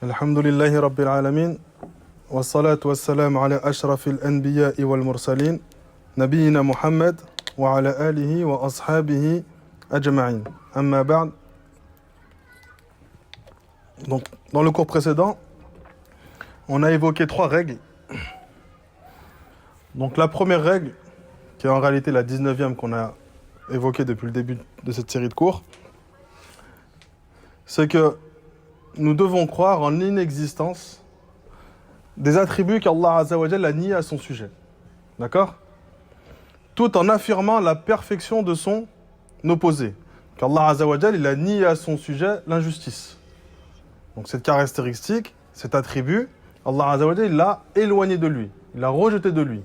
الحمد لله رب العالمين والصلاة والسلام على أشرف الأنبياء والمرسلين نبينا محمد وعلى آله وأصحابه أجمعين أما بعد. Donc, dans le cours précédent, on a évoqué 3 règles. Donc la première règle, qui est en réalité la 19e qu'on a évoquée depuis le début de cette série de cours, c'est que nous devons croire en l'inexistence des attributs qu'Allah Azza wa Jalla a niés à son sujet. D'accord ? Tout en affirmant la perfection de son opposé. Qu'Allah Azza wa Jalla, il a nié à son sujet l'injustice. Donc cette caractéristique, cet attribut, Allah Azza wa Jalla, il l'a éloigné de lui. Il l'a rejeté de lui.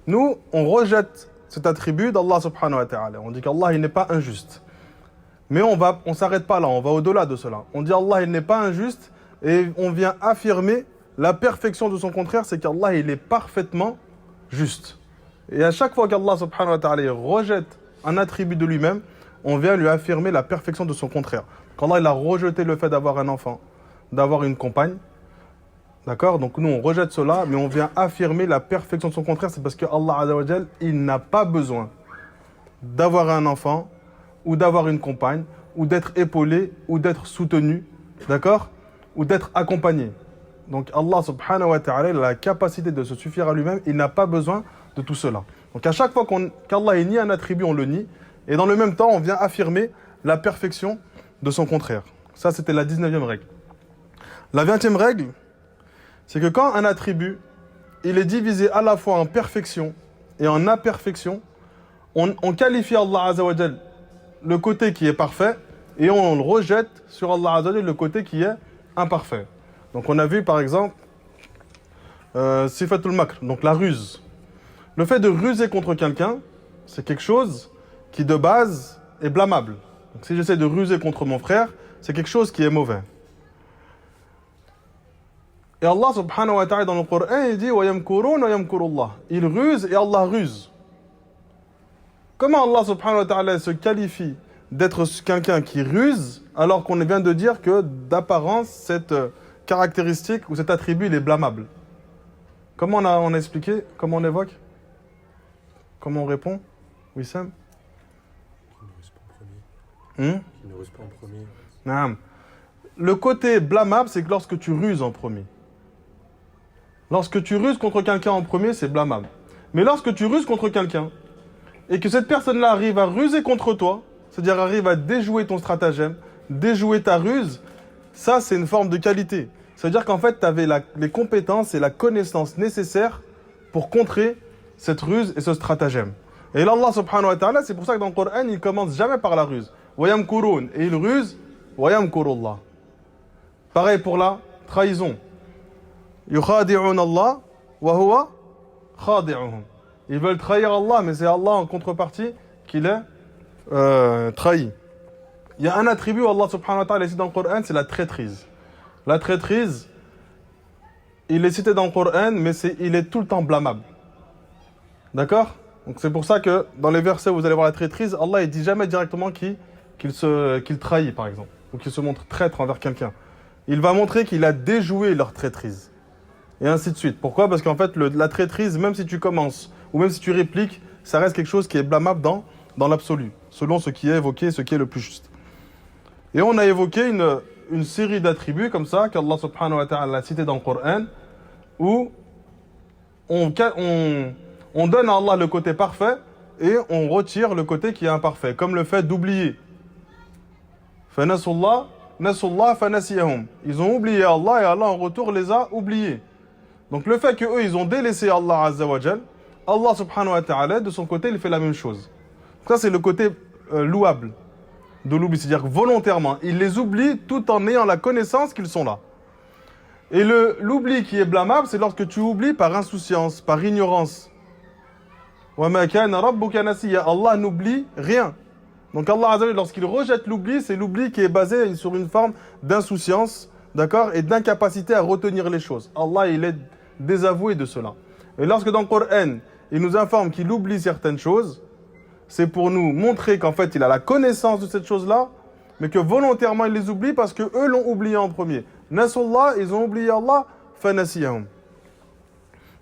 Nous, on rejette cet attribut d'Allah subhanahu wa ta'ala. On dit qu'Allah, il n'est pas injuste. Mais on ne s'arrête pas là, on va au-delà de cela. On dit Allah, il n'est pas injuste et on vient affirmer la perfection de son contraire, c'est qu'Allah, il est parfaitement juste. Et à chaque fois qu'Allah subhanahu wa ta'ala rejette un attribut de lui-même, on vient lui affirmer la perfection de son contraire. Quand Allah, il a rejeté le fait d'avoir un enfant, d'avoir une compagne, d'accord ? Donc nous, on rejette cela, mais on vient affirmer la perfection de son contraire, c'est parce que Allah Azza wa Jal, il n'a pas besoin d'avoir un enfant, ou d'avoir une compagne, ou d'être épaulé, ou d'être soutenu, d'accord ? Ou d'être accompagné. Donc Allah subhanahu wa ta'ala, il a la capacité de se suffire à lui-même, il n'a pas besoin de tout cela. Donc à chaque fois qu'Allah nie un attribut, on le nie, et dans le même temps, on vient affirmer la perfection de son contraire. Ça, c'était la 19e règle. La 20e règle, c'est que quand un attribut, il est divisé à la fois en perfection et en imperfection, on qualifie Allah Azza wa Jal le côté qui est parfait et on le rejette sur Allah Azza wa Jal le côté qui est imparfait. Donc on a vu par exemple Sifatul Makr, donc la ruse. Le fait de ruser contre quelqu'un, c'est quelque chose qui de base est blâmable. Donc si j'essaie de ruser contre mon frère, c'est quelque chose qui est mauvais. Et Allah subhanahu wa ta'ala dans le Coran, il dit wa yamkurun wa yamkurullah. Il ruse et Allah ruse. Comment Allah subhanahu wa ta'ala se qualifie d'être quelqu'un qui ruse alors qu'on vient de dire que d'apparence cette caractéristique ou cet attribut il est blâmable? Comment on a expliqué? Comment on évoque? Comment on répond? Wissam? Qui ne ruse pas en premier. Qui ne ruse pas en premier. Naam. Le côté blâmable, c'est que lorsque tu ruses en premier. Lorsque tu ruses contre quelqu'un en premier, c'est blâmable. Mais lorsque tu ruses contre quelqu'un, et que cette personne-là arrive à ruser contre toi, c'est-à-dire arrive à déjouer ton stratagème, déjouer ta ruse, ça c'est une forme de qualité. C'est-à-dire qu'en fait, tu avais les compétences et la connaissance nécessaires pour contrer cette ruse et ce stratagème. Et là, Allah subhanahu wa ta'ala, c'est pour ça que dans le Coran, il commence jamais par la ruse. Wayam kurun, et il ruse, wayam kurullah. Pareil pour la trahison. Yukhadi'un Allah, wa huwa khadi'uhum. Ils veulent trahir Allah, mais c'est Allah en contrepartie qui les trahit. Il y a un attribut, Allah subhanahu wa ta'ala, ici dans le Coran, c'est la traîtrise. La traîtrise, il est cité dans le Coran, mais il est tout le temps blâmable. D'accord ? Donc c'est pour ça que dans les versets où vous allez voir la traîtrise, Allah ne dit jamais directement qu'il trahit, par exemple, ou qu'il se montre traître envers quelqu'un. Il va montrer qu'il a déjoué leur traîtrise. Et ainsi de suite. Pourquoi ? Parce qu'en fait, la traîtrise, même si tu commences, ou même si tu répliques, ça reste quelque chose qui est blâmable dans l'absolu, selon ce qui est évoqué, ce qui est le plus juste. Et on a évoqué une série d'attributs comme ça, qu'Allah subhanahu wa ta'ala a cité dans le Coran, où on donne à Allah le côté parfait et on retire le côté qui est imparfait, comme le fait d'oublier. فَنَسُوا اللَّهَ فَنَسِيَهُمْ. Ils ont oublié Allah et Allah en retour les a oubliés. Donc le fait qu'eux, ils ont délaissé Allah Azza wa Jal, Allah subhanahu wa ta'ala, de son côté, il fait la même chose. Ça, c'est le côté louable de l'oubli, c'est-à-dire volontairement. Il les oublie tout en ayant la connaissance qu'ils sont là. Et l'oubli qui est blâmable, c'est lorsque tu oublies par insouciance, par ignorance. وَمَا كَانَ رَبُّكَ نَسِيًّا. Allah n'oublie rien. Donc Allah Azza wa Jal, lorsqu'il rejette l'oubli, c'est l'oubli qui est basé sur une forme d'insouciance, d'accord, et d'incapacité à retenir les choses. Allah, il est désavoué de cela. Et lorsque dans le Coran, il nous informe qu'il oublie certaines choses, c'est pour nous montrer qu'en fait, il a la connaissance de cette chose-là, mais que volontairement, il les oublie parce qu'eux l'ont oublié en premier. Nasullah, ils ont oublié Allah, fanasiyahum.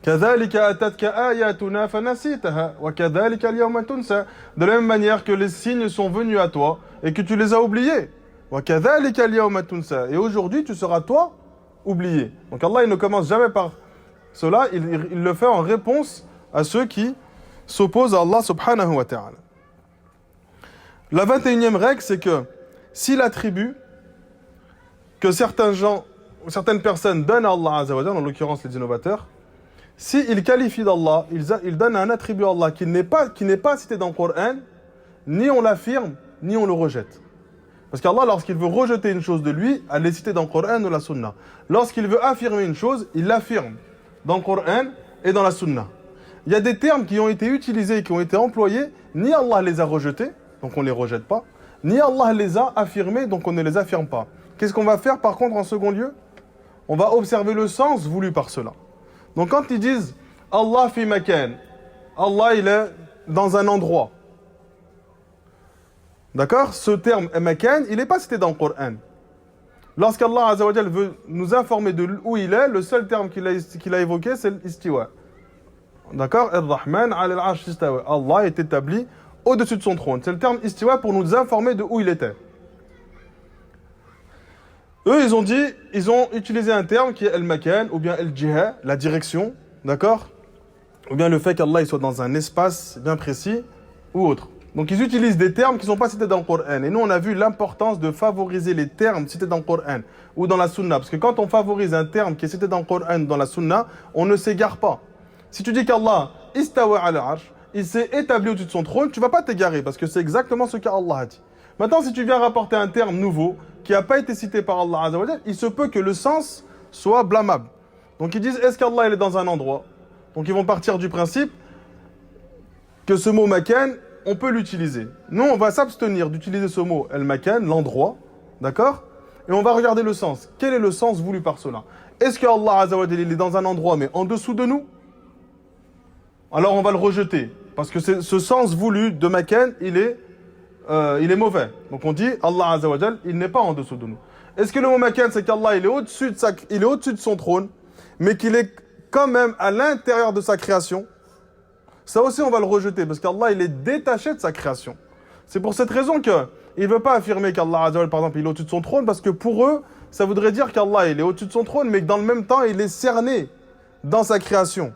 كذلك أتتك آياتنا فنسيتها وكذلك اليوم تنسى. De la même manière que les signes sont venus à toi et que tu les as oubliés. وكذلك اليوم تنسى. Et aujourd'hui, tu seras toi oublié. Donc Allah, il ne commence jamais par cela, il le fait en réponse à ceux qui s'opposent à Allah subhanahu wa ta'ala. La 21e règle, c'est que s'il attribue que certaines personnes donnent à Allah Azza wa Jalla, en l'occurrence les innovateurs, s'il qualifie d'Allah, il donne un attribut à Allah qui n'est pas cité dans le Coran, ni on l'affirme, ni on le rejette. Parce qu'Allah, lorsqu'il veut rejeter une chose de lui, elle est citée dans le Coran ou la Sunna. Lorsqu'il veut affirmer une chose, il l'affirme dans le Coran et dans la Sunna. Il y a des termes qui ont été utilisés et qui ont été employés, ni Allah les a rejetés, donc on ne les rejette pas, ni Allah les a affirmés, donc on ne les affirme pas. Qu'est-ce qu'on va faire par contre en second lieu? On va observer le sens voulu par cela. Donc quand ils disent Allah fi makan, Allah il est dans un endroit. D'accord? Ce terme makan, il n'est pas cité dans le Coran. Lorsqu'Allah Azza wa Jal veut nous informer de où il est, le seul terme qu'il a évoqué, c'est l'istiwa. D'accord? Ar-Rahman ala al-arsh istawa. Allah est établi au-dessus de son trône. C'est le terme istiwa pour nous informer de où il était. Eux, ils ont utilisé un terme qui est al-makan ou bien al-jiha, la direction, d'accord? Ou bien le fait qu'Allah soit dans un espace bien précis ou autre. Donc ils utilisent des termes qui ne sont pas cités dans le Coran. Et nous, on a vu l'importance de favoriser les termes cités dans le Coran ou dans la Sunna. Parce que quand on favorise un terme qui est cité dans le Coran ou dans la Sunna, on ne s'égare pas. Si tu dis qu'Allah istawa ala arsh, il s'est établi au-dessus de son trône, tu ne vas pas t'égarer parce que c'est exactement ce qu'Allah a dit. Maintenant, si tu viens rapporter un terme nouveau qui n'a pas été cité par Allah Azza wa Jal, il se peut que le sens soit blâmable. Donc ils disent, est-ce qu'Allah il est dans un endroit? Donc ils vont partir du principe que ce mot makan, on peut l'utiliser. Nous, on va s'abstenir d'utiliser ce mot al-makan, l'endroit, d'accord? Et on va regarder le sens. Quel est le sens voulu par cela? Est-ce que Allah Azza wa Jal il est dans un endroit mais en dessous de nous? Alors on va le rejeter parce que ce sens voulu de makan, il est mauvais. Donc on dit Allah Azza wa Jal, il n'est pas en dessous de nous. Est-ce que le mot makan, c'est qu'Allah il est au-dessus de son trône, mais qu'il est quand même à l'intérieur de sa création? Ça aussi on va le rejeter parce qu'Allah il est détaché de sa création. C'est pour cette raison que il veut pas affirmer qu'Allah Azza wa Jal, par exemple, il est au-dessus de son trône parce que pour eux, ça voudrait dire qu'Allah il est au-dessus de son trône, mais que dans le même temps il est cerné dans sa création.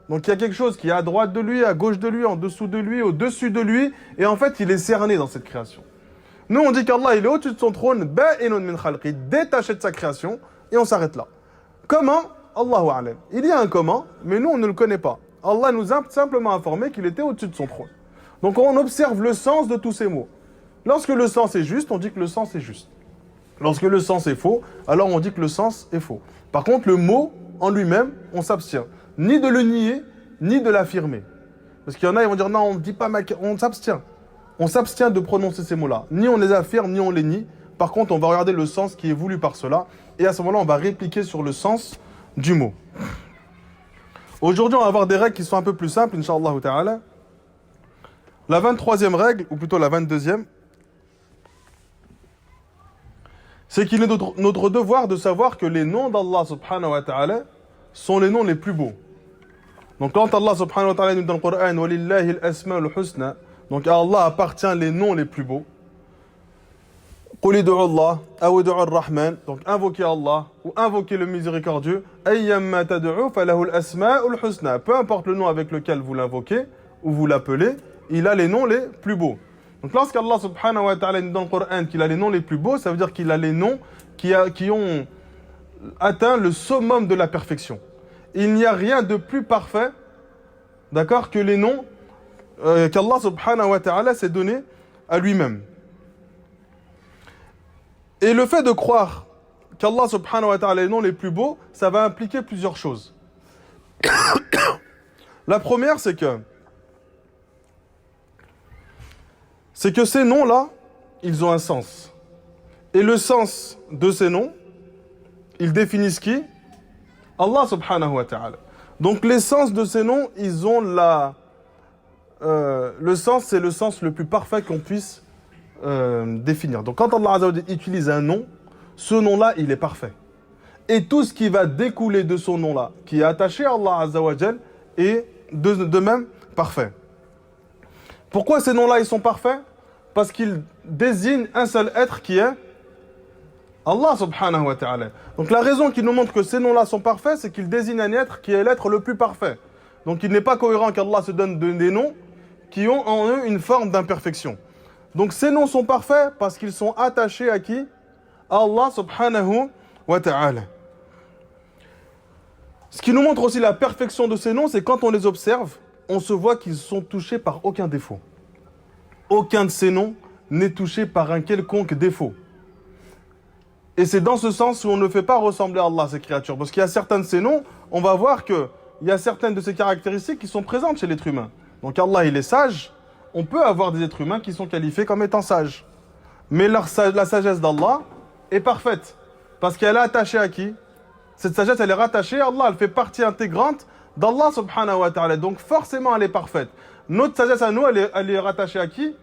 Donc il y a quelque chose qui est à droite de lui, à gauche de lui, en dessous de lui, au-dessus de lui, et en fait il est cerné dans cette création. Nous on dit qu'Allah il est au-dessus de son trône, ba'inun min khalqi, détaché de sa création, et on s'arrête là. Comment? Allahu a'lam. Il y a un comment, mais nous on ne le connaît pas. Allah nous a simplement informé qu'il était au-dessus de son trône. Donc on observe le sens de tous ces mots. Lorsque le sens est juste, on dit que le sens est juste. Lorsque le sens est faux, alors on dit que le sens est faux. Par contre, le mot en lui-même, on s'abstient. Ni de le nier, ni de l'affirmer. Parce qu'il y en a, ils vont dire, non, on ne dit pas, on s'abstient. On s'abstient de prononcer ces mots-là. Ni on les affirme, ni on les nie. Par contre, on va regarder le sens qui est voulu par cela. Et à ce moment-là, on va répliquer sur le sens du mot. Aujourd'hui, on va avoir des règles qui sont un peu plus simples, Inch'Allah ta'ala. La 23e règle, ou plutôt la 22e, c'est qu'il est notre devoir de savoir que les noms d'Allah subhanahu wa ta'ala sont les noms les plus beaux. Donc quand Allah subhanahu wa ta'ala nous dit dans le Coran « Walillahi al-asma'ul husna » donc à Allah appartient les noms les plus beaux. « Qul idu'u Allah » ou « idu'u ar-Rahman » donc invoquez Allah ou invoquez le miséricordieux. « Ayyamma tad'u falahu al-asma'ul husna » peu importe le nom avec lequel vous l'invoquez ou vous l'appelez, il a les noms les plus beaux. Donc lorsqu'Allah subhanahu wa ta'ala dit dans le Coran qu'il a les noms les plus beaux, ça veut dire qu'il a les noms qui ont atteint le summum de la perfection. Il n'y a rien de plus parfait, d'accord, que les noms qu'Allah subhanahu wa ta'ala s'est donné à lui-même. Et le fait de croire qu'Allah subhanahu wa ta'ala a les noms les plus beaux, ça va impliquer plusieurs choses. La première, c'est que ces noms-là, ils ont un sens. Et le sens de ces noms, ils définissent qui? Allah subhanahu wa ta'ala. Donc l'essence de ces noms, ils ont le sens, c'est le sens le plus parfait qu'on puisse définir. Donc quand Allah Azza wa Jalla utilise un nom, ce nom-là, il est parfait. et tout ce qui va découler de son nom-là, qui est attaché à Allah Azza wa Jal, est de même parfait. Pourquoi ces noms-là, ils sont parfaits? Parce qu'ils désignent un seul être qui est Allah subhanahu wa ta'ala. Donc la raison qui nous montre que ces noms-là sont parfaits, c'est qu'ils désignent un être qui est l'être le plus parfait. Donc il n'est pas cohérent qu'Allah se donne des noms qui ont en eux une forme d'imperfection. Donc ces noms sont parfaits parce qu'ils sont attachés à qui? À Allah subhanahu wa ta'ala. Ce qui nous montre aussi la perfection de ces noms, c'est quand on les observe, on se voit qu'ils sont touchés par aucun défaut. Aucun de ces noms n'est touché par un quelconque défaut. Et c'est dans ce sens où on ne fait pas ressembler à Allah, ces créatures. Parce qu'il y a certains de ces noms, on va voir qu'il y a certaines de ces caractéristiques qui sont présentes chez l'être humain. Donc Allah, il est sage. On peut avoir des êtres humains qui sont qualifiés comme étant sages. Mais la sagesse d'Allah est parfaite. Parce qu'elle est attachée à qui? Cette sagesse, elle est rattachée à Allah. Elle fait partie intégrante d'Allah subhanahu wa ta'ala. Donc forcément, elle est parfaite. Notre sagesse à nous, elle est rattachée à qui?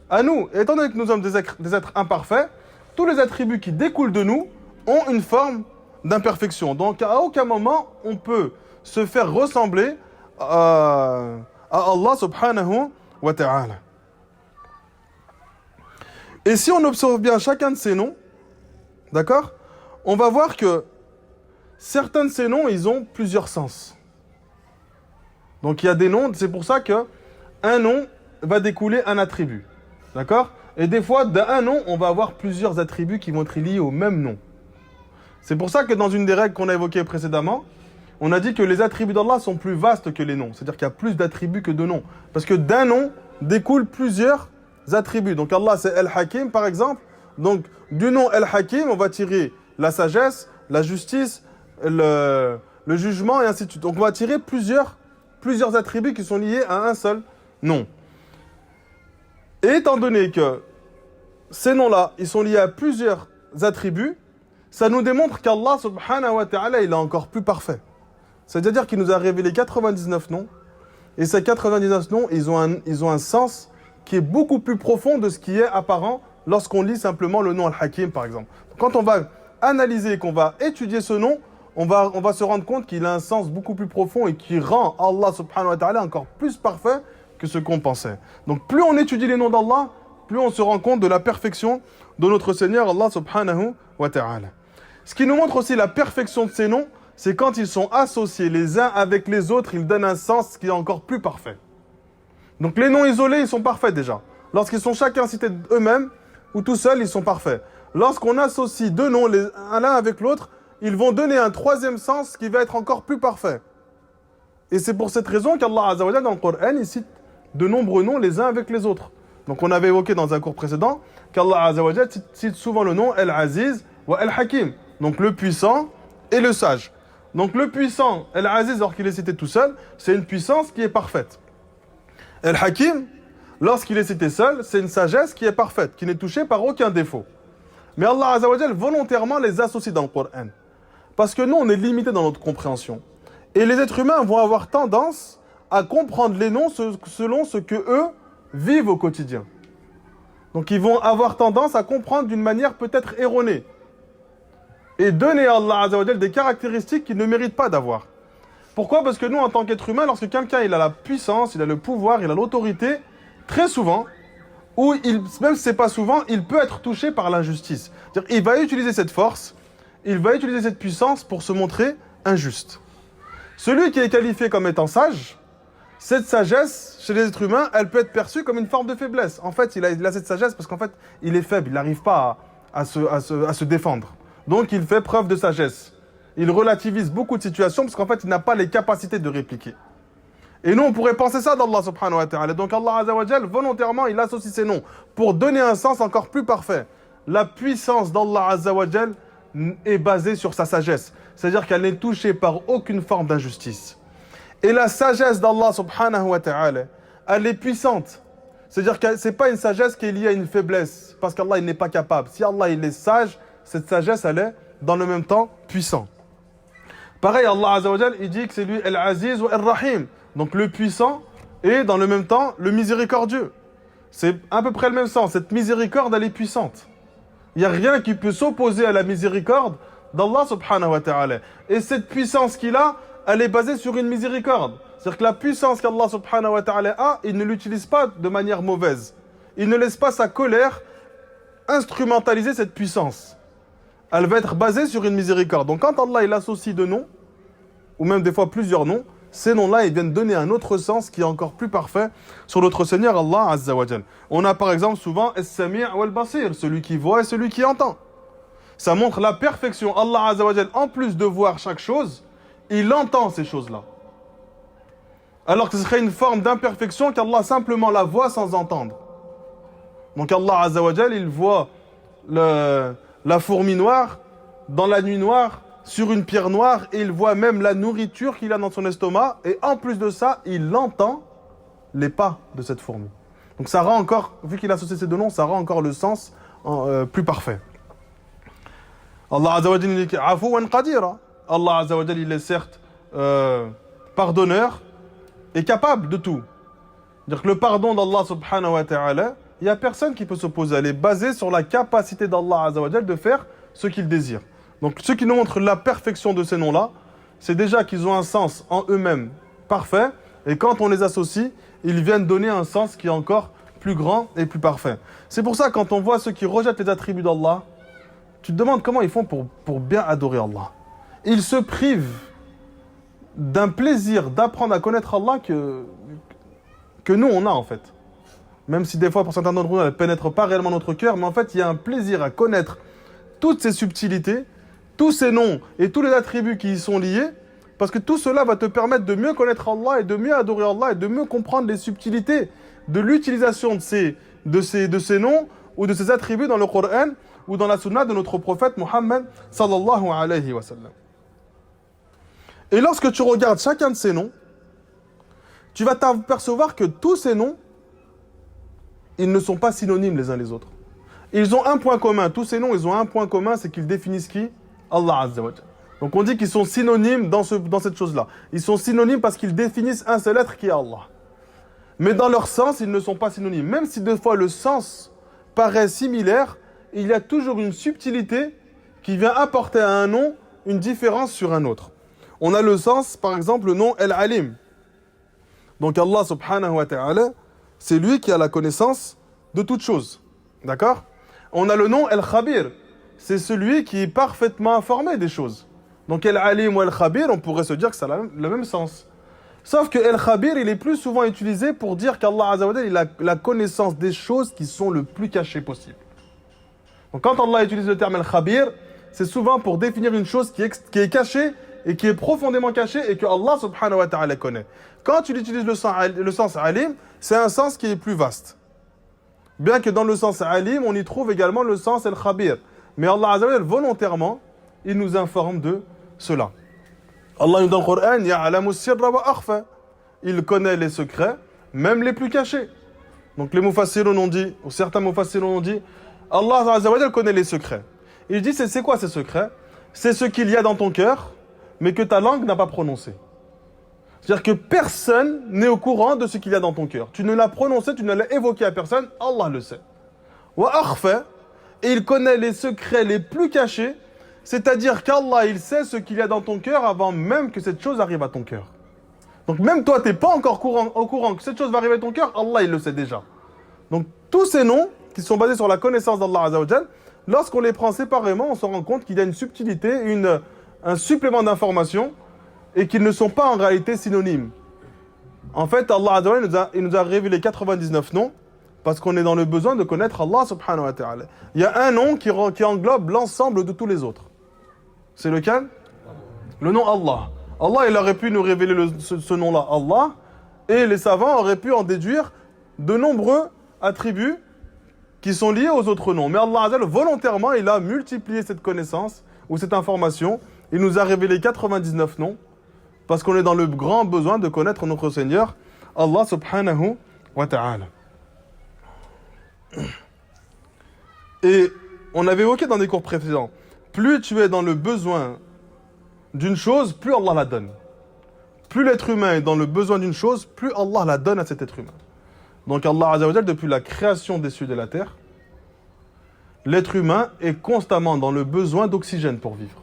À nous. Et étant donné que nous sommes des êtres imparfaits, tous les attributs qui découlent de nous ont une forme d'imperfection. Donc à aucun moment on peut se faire ressembler à Allah subhanahu wa ta'ala. Et si on observe bien chacun de ces noms, d'accord, on va voir que certains de ces noms, ils ont plusieurs sens. Donc il y a des noms, c'est pour ça que un nom va découler un attribut. D'accord? Et des fois, d'un nom, on va avoir plusieurs attributs qui vont être liés au même nom. C'est pour ça que dans une des règles qu'on a évoquées précédemment, on a dit que les attributs d'Allah sont plus vastes que les noms. C'est-à-dire qu'il y a plus d'attributs que de noms. Parce que d'un nom découlent plusieurs attributs. Donc Allah, c'est El-Hakim, par exemple. Donc du nom El-Hakim, on va tirer la sagesse, la justice, le jugement, et ainsi de suite. Donc on va tirer plusieurs attributs qui sont liés à un seul nom. Et étant donné que ces noms-là, ils sont liés à plusieurs attributs, ça nous démontre qu'Allah subhanahu wa ta'ala, il est encore plus parfait. C'est-à-dire qu'il nous a révélé 99 noms, et ces 99 noms, ils ont un sens qui est beaucoup plus profond de ce qui est apparent lorsqu'on lit simplement le nom Al-Hakim, par exemple. Quand on va analyser, qu'on va étudier ce nom, on va se rendre compte qu'il a un sens beaucoup plus profond et qui rend Allah subhanahu wa ta'ala encore plus parfait que ce qu'on pensait. Donc plus on étudie les noms d'Allah, plus on se rend compte de la perfection de notre Seigneur Allah subhanahu wa ta'ala. Ce qui nous montre aussi la perfection de ces noms, c'est quand ils sont associés les uns avec les autres, ils donnent un sens qui est encore plus parfait. Donc les noms isolés, ils sont parfaits déjà. Lorsqu'ils sont chacun cités eux-mêmes ou tout seuls, ils sont parfaits. Lorsqu'on associe deux noms l'un avec l'autre, ils vont donner un troisième sens qui va être encore plus parfait. Et c'est pour cette raison qu'Allah Azza wa Jalla dans le Coran, il cite de nombreux noms les uns avec les autres. Donc on avait évoqué dans un cours précédent qu'Allah Azza wa Jalla cite souvent le nom El-Aziz ou El-Hakim. Donc le puissant et le sage. Donc le puissant, El-Aziz, alors qu'il est cité tout seul, c'est une puissance qui est parfaite. El-Hakim, lorsqu'il est cité seul, c'est une sagesse qui est parfaite, qui n'est touchée par aucun défaut. Mais Allah Azza wa Jalla volontairement les associe dans le Coran. Parce que nous, on est limité dans notre compréhension. Et les êtres humains vont avoir tendance à comprendre les noms selon ce que eux vivent au quotidien. Donc ils vont avoir tendance à comprendre d'une manière peut-être erronée. Et donner à Allah Azza wa Jalla des caractéristiques qu'il ne mérite pas d'avoir. Pourquoi? Parce que nous, en tant qu'être humain, lorsque quelqu'un il a la puissance, il a le pouvoir, il a l'autorité, très souvent, ou même si ce n'est pas souvent, il peut être touché par l'injustice. C'est-à-dire, il va utiliser cette force, il va utiliser cette puissance pour se montrer injuste. Celui qui est qualifié comme étant sage, cette sagesse, chez les êtres humains, elle peut être perçue comme une forme de faiblesse. En fait, il a cette sagesse parce qu'en fait, il est faible, il n'arrive pas à se défendre. Donc, il fait preuve de sagesse. Il relativise beaucoup de situations parce qu'en fait, il n'a pas les capacités de répliquer. Et nous, on pourrait penser ça d'Allah subhanahu wa ta'ala. Donc, Allah Azza wa Jalla, volontairement, il associe ces noms pour donner un sens encore plus parfait. La puissance d'Allah Azza wa Jalla est basée sur sa sagesse. C'est-à-dire qu'elle n'est touchée par aucune forme d'injustice. Et la sagesse d'Allah subhanahu wa ta'ala, elle est puissante. C'est-à-dire que ce n'est pas une sagesse qui est liée à une faiblesse, parce qu'Allah il n'est pas capable. Si Allah il est sage, cette sagesse elle est dans le même temps puissant. Pareil, Allah Azza wa Jalla, il dit que c'est lui El-Aziz ou El-Rahim. Donc le puissant et dans le même temps le miséricordieux. C'est à peu près le même sens. Cette miséricorde elle est puissante. Il n'y a rien qui peut s'opposer à la miséricorde d'Allah subhanahu wa ta'ala. Et cette puissance qu'il a, elle est basée sur une miséricorde. C'est-à-dire que la puissance qu'Allah subhanahu wa ta'ala a, il ne l'utilise pas de manière mauvaise. Il ne laisse pas sa colère instrumentaliser cette puissance. Elle va être basée sur une miséricorde. Donc quand Allah il associe deux noms, ou même des fois plusieurs noms, ces noms-là, ils viennent donner un autre sens qui est encore plus parfait sur notre Seigneur Allah Azza wa Jal. On a par exemple souvent As-Sami' wal-Basir, celui qui voit et celui qui entend. Ça montre la perfection. Allah Azza wa Jal, en plus de voir chaque chose, il entend ces choses-là. Alors que ce serait une forme d'imperfection qu'Allah simplement la voit sans entendre. Donc Allah Azza wa Jal, il voit la fourmi noire dans la nuit noire, sur une pierre noire, et il voit même la nourriture qu'il a dans son estomac, et en plus de ça, il entend les pas de cette fourmi. Donc ça rend encore, vu qu'il associe ces deux noms, ça rend encore le sens plus parfait. Allah Azza wa Jal, il dit Afouan qadira. Allah Azza wa Jal, il est certes pardonneur et capable de tout. C'est-à-dire que le pardon d'Allah subhanahu wa ta'ala, il n'y a personne qui peut s'opposer. Elle est basée sur la capacité d'Allah Azza wa Jal de faire ce qu'il désire. Donc ce qui nous montre la perfection de ces noms-là, c'est déjà qu'ils ont un sens en eux-mêmes parfait, et quand on les associe, ils viennent donner un sens qui est encore plus grand et plus parfait. C'est pour ça quand on voit ceux qui rejettent les attributs d'Allah, tu te demandes comment ils font pour bien adorer Allah. Ils se privent d'un plaisir d'apprendre à connaître Allah que nous on a en fait. Même si des fois pour certains d'entre nous, elle ne pénètre pas réellement notre cœur, mais en fait il y a un plaisir à connaître toutes ces subtilités, tous ces noms et tous les attributs qui y sont liés, parce que tout cela va te permettre de mieux connaître Allah et de mieux adorer Allah et de mieux comprendre les subtilités de l'utilisation de ces noms ou de ces attributs dans le Coran ou dans la sunna de notre prophète Muhammad sallallahu alayhi wa sallam. Et lorsque tu regardes chacun de ces noms, tu vas t'apercevoir que tous ces noms, ils ne sont pas synonymes les uns les autres. Ils ont un point commun. Tous ces noms, ils ont un point commun, c'est qu'ils définissent qui ? Allah Azza wa Jal. Donc on dit qu'ils sont synonymes dans cette chose-là. Ils sont synonymes parce qu'ils définissent un seul être qui est Allah. Mais dans leur sens, ils ne sont pas synonymes. Même si deux fois le sens paraît similaire, il y a toujours une subtilité qui vient apporter à un nom une différence sur un autre. On a le sens, par exemple, le nom El-Alim. Donc Allah subhanahu wa ta'ala, c'est lui qui a la connaissance de toutes choses. D'accord ? On a le nom El-Khabir. C'est celui qui est parfaitement informé des choses. Donc El-Alim ou El-Khabir, on pourrait se dire que ça a le même sens. Sauf que El-Khabir, il est plus souvent utilisé pour dire qu'Allah Azza wa Jalla, il a la connaissance des choses qui sont le plus cachées possible. Donc quand Allah utilise le terme El-Khabir, c'est souvent pour définir une chose qui est cachée et qui est profondément cachée et que Allah subhanahu wa ta'ala connaît. Quand tu utilises le sens Alim, c'est un sens qui est plus vaste. Bien que dans le sens Alim, on y trouve également le sens El-Khabir. Mais Allah Azza wa Jalla, volontairement, il nous informe de cela. Allah nous dit dans le Coran, Ya'lamu sirra wa akhfa. Il connaît les secrets, même les plus cachés. Donc les Mufassirun ont dit, ou certains Mufassirun ont dit, Allah Azza wa Jalla connaît les secrets. Il dit, c'est quoi ces secrets ? C'est ce qu'il y a dans ton cœur, mais que ta langue n'a pas prononcé. C'est-à-dire que personne n'est au courant de ce qu'il y a dans ton cœur. Tu ne l'as prononcé, tu ne l'as évoqué à personne, Allah le sait. Wa akhfa. Et il connaît les secrets les plus cachés, c'est-à-dire qu'Allah, il sait ce qu'il y a dans ton cœur avant même que cette chose arrive à ton cœur. Donc même toi, tu n'es pas encore au courant que cette chose va arriver à ton cœur, Allah, il le sait déjà. Donc tous ces noms, qui sont basés sur la connaissance d'Allah Azza wa Jal, lorsqu'on les prend séparément, on se rend compte qu'il y a une subtilité, un supplément d'information, et qu'ils ne sont pas en réalité synonymes. En fait, Allah Azza wa Jal il nous a révélé 99 noms, parce qu'on est dans le besoin de connaître Allah subhanahu wa ta'ala. Il y a un nom qui englobe l'ensemble de tous les autres. C'est lequel ? Le nom Allah. Allah, il aurait pu nous révéler ce nom-là, Allah, et les savants auraient pu en déduire de nombreux attributs qui sont liés aux autres noms. Mais Allah Azza wa Jalla, volontairement, il a multiplié cette connaissance ou cette information. Il nous a révélé 99 noms, parce qu'on est dans le grand besoin de connaître notre Seigneur, Allah subhanahu wa ta'ala. Et on avait évoqué dans des cours précédents, plus tu es dans le besoin d'une chose, plus Allah la donne. Plus l'être humain est dans le besoin d'une chose, plus Allah la donne à cet être humain. Donc Allah Azza wa Jalla, depuis la création des cieux et de la terre, l'être humain est constamment dans le besoin d'oxygène pour vivre.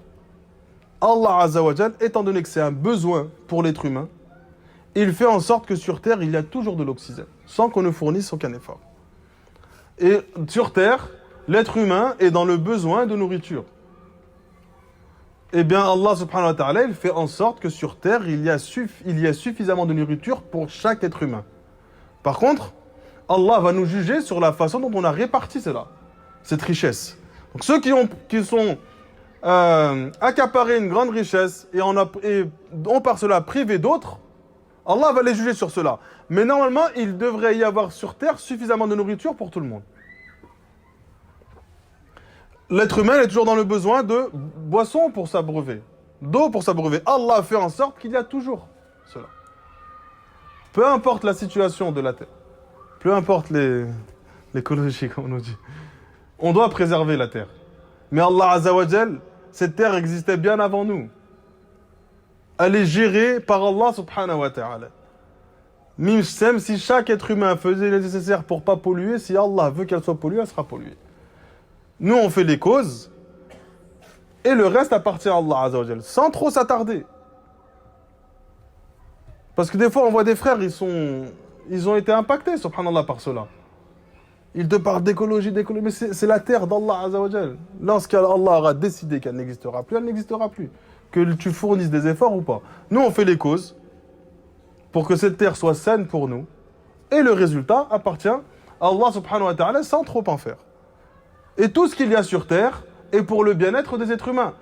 Allah Azza wa Jal, étant donné que c'est un besoin pour l'être humain, il fait en sorte que sur Terre, il y a toujours de l'oxygène, sans qu'on ne fournisse aucun effort. Et sur Terre, l'être humain est dans le besoin de nourriture. Eh bien, Allah subhanahu wa ta'ala, il fait en sorte que sur Terre, il y a suffisamment de nourriture pour chaque être humain. Par contre, Allah va nous juger sur la façon dont on a réparti cela, cette richesse. Donc ceux qui sont accaparés une grande richesse et ont par cela privé d'autres, Allah va les juger sur cela. Mais normalement, il devrait y avoir sur Terre suffisamment de nourriture pour tout le monde. L'être humain est toujours dans le besoin de boissons pour s'abreuver, d'eau pour s'abreuver. Allah fait en sorte qu'il y a toujours cela. Peu importe la situation de la Terre, peu importe l'écologie, comme on nous dit, on doit préserver la Terre. Mais Allah Azza wa Jal, cette Terre existait bien avant nous. Elle est gérée par Allah subhanahu wa ta'ala. Même si chaque être humain faisait le nécessaire pour ne pas polluer, si Allah veut qu'elle soit polluée, elle sera polluée. Nous, on fait les causes, et le reste appartient à Allah Azza wa Jal, sans trop s'attarder. Parce que des fois, on voit des frères, ils ont été impactés, subhanallah, par cela. Ils te parlent d'écologie, mais c'est la terre d'Allah Azza wa Jal. Lorsqu'Allah aura décidé qu'elle n'existera plus, elle n'existera plus. Que tu fournisses des efforts ou pas. Nous, on fait les causes pour que cette terre soit saine pour nous, et le résultat appartient à Allah subhanahu wa ta'ala sans trop en faire. Et tout ce qu'il y a sur terre est pour le bien-être des êtres humains.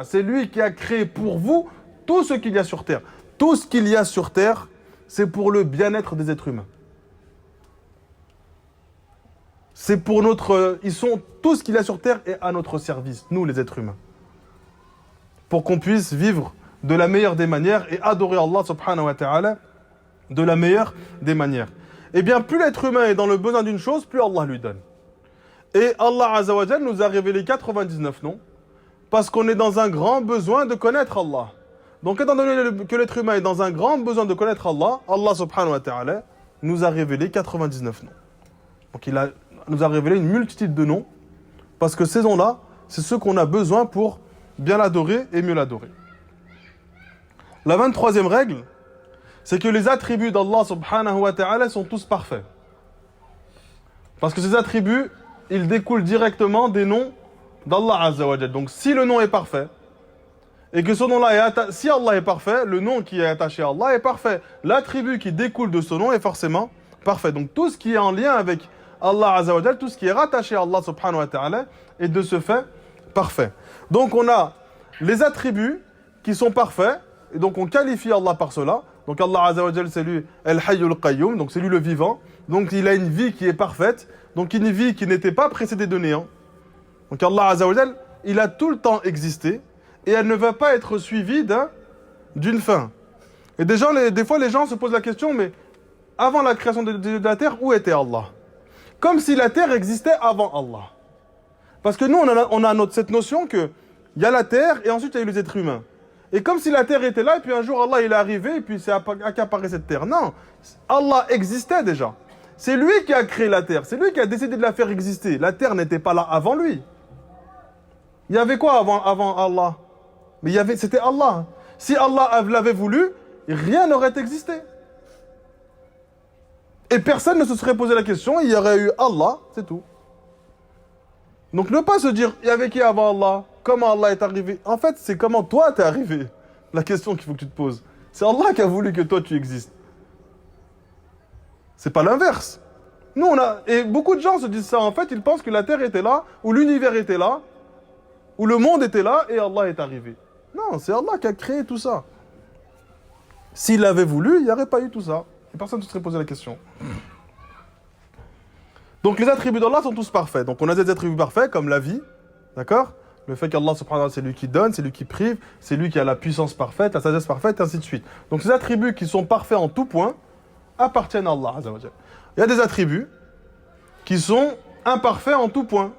C'est lui qui a créé pour vous tout ce qu'il y a sur terre. Tout ce qu'il y a sur terre, c'est pour le bien-être des êtres humains. C'est pour tout ce qu'il y a sur terre est à notre service, nous les êtres humains. Pour qu'on puisse vivre de la meilleure des manières et adorer Allah subhanahu wa ta'ala de la meilleure des manières. Eh bien, plus l'être humain est dans le besoin d'une chose, plus Allah lui donne. Et Allah Azza wa Jal nous a révélé 99 noms, parce qu'on est dans un grand besoin de connaître Allah. Donc, étant donné que l'être humain est dans un grand besoin de connaître Allah, Allah subhanahu wa ta'ala nous a révélé 99 noms. Donc, il nous a révélé une multitude de noms, parce que ces noms-là, c'est ceux qu'on a besoin pour bien l'adorer et mieux l'adorer. La 23e règle, c'est que les attributs d'Allah subhanahu wa ta'ala sont tous parfaits. Parce que ces attributs, ils découlent directement des noms d'Allah Azza wa Jal. Donc si le nom est parfait, et que ce nom-là si Allah est parfait, le nom qui est attaché à Allah est parfait. L'attribut qui découle de ce nom est forcément parfait. Donc tout ce qui est en lien avec Allah Azza wa Jal, tout ce qui est rattaché à Allah subhanahu wa ta'ala, est de ce fait parfait. Donc on a les attributs qui sont parfaits, et donc on qualifie Allah par cela. Donc Allah Azza wa Jal, c'est lui Al-Hayyul Qayyum, donc c'est lui le vivant. Donc il a une vie qui est parfaite, donc une vie qui n'était pas précédée de néant. Donc Allah Azza wa Jal, il a tout le temps existé, et elle ne va pas être suivie d'une fin. Et des fois les gens se posent la question, mais avant la création de la terre, où était Allah? Comme si la terre existait avant Allah. Parce que nous, on a cette notion qu'il y a la terre, et ensuite il y a eu les êtres humains. Et comme si la terre était là, et puis un jour Allah il est arrivé, et puis c'est accaparé cette terre. Non, Allah existait déjà. C'est lui qui a créé la terre, c'est lui qui a décidé de la faire exister. La terre n'était pas là avant lui. Il y avait quoi avant Allah? Mais c'était Allah. Si Allah l'avait voulu, rien n'aurait existé. Et personne ne se serait posé la question, il y aurait eu Allah, c'est tout. Donc ne pas se dire, il y avait qui avant Allah? Comment Allah est arrivé? En fait, c'est comment toi t'es arrivé. La question qu'il faut que tu te poses. C'est Allah qui a voulu que toi tu existes. C'est pas l'inverse. Nous, et beaucoup de gens se disent ça. En fait, ils pensent que la terre était là, ou l'univers était là, ou le monde était là, et Allah est arrivé. Non, c'est Allah qui a créé tout ça. S'il avait voulu, il n'y aurait pas eu tout ça. Et personne ne se serait posé la question. Donc les attributs d'Allah sont tous parfaits. Donc on a des attributs parfaits, comme la vie, d'accord? Le fait qu'Allah subhanahu wa ta'ala, c'est lui qui donne, c'est lui qui prive, c'est lui qui a la puissance parfaite, la sagesse parfaite, et ainsi de suite. Donc ces attributs qui sont parfaits en tout point appartiennent à Allah Azza wa Jal. Il y a des attributs qui sont imparfaits en tout point.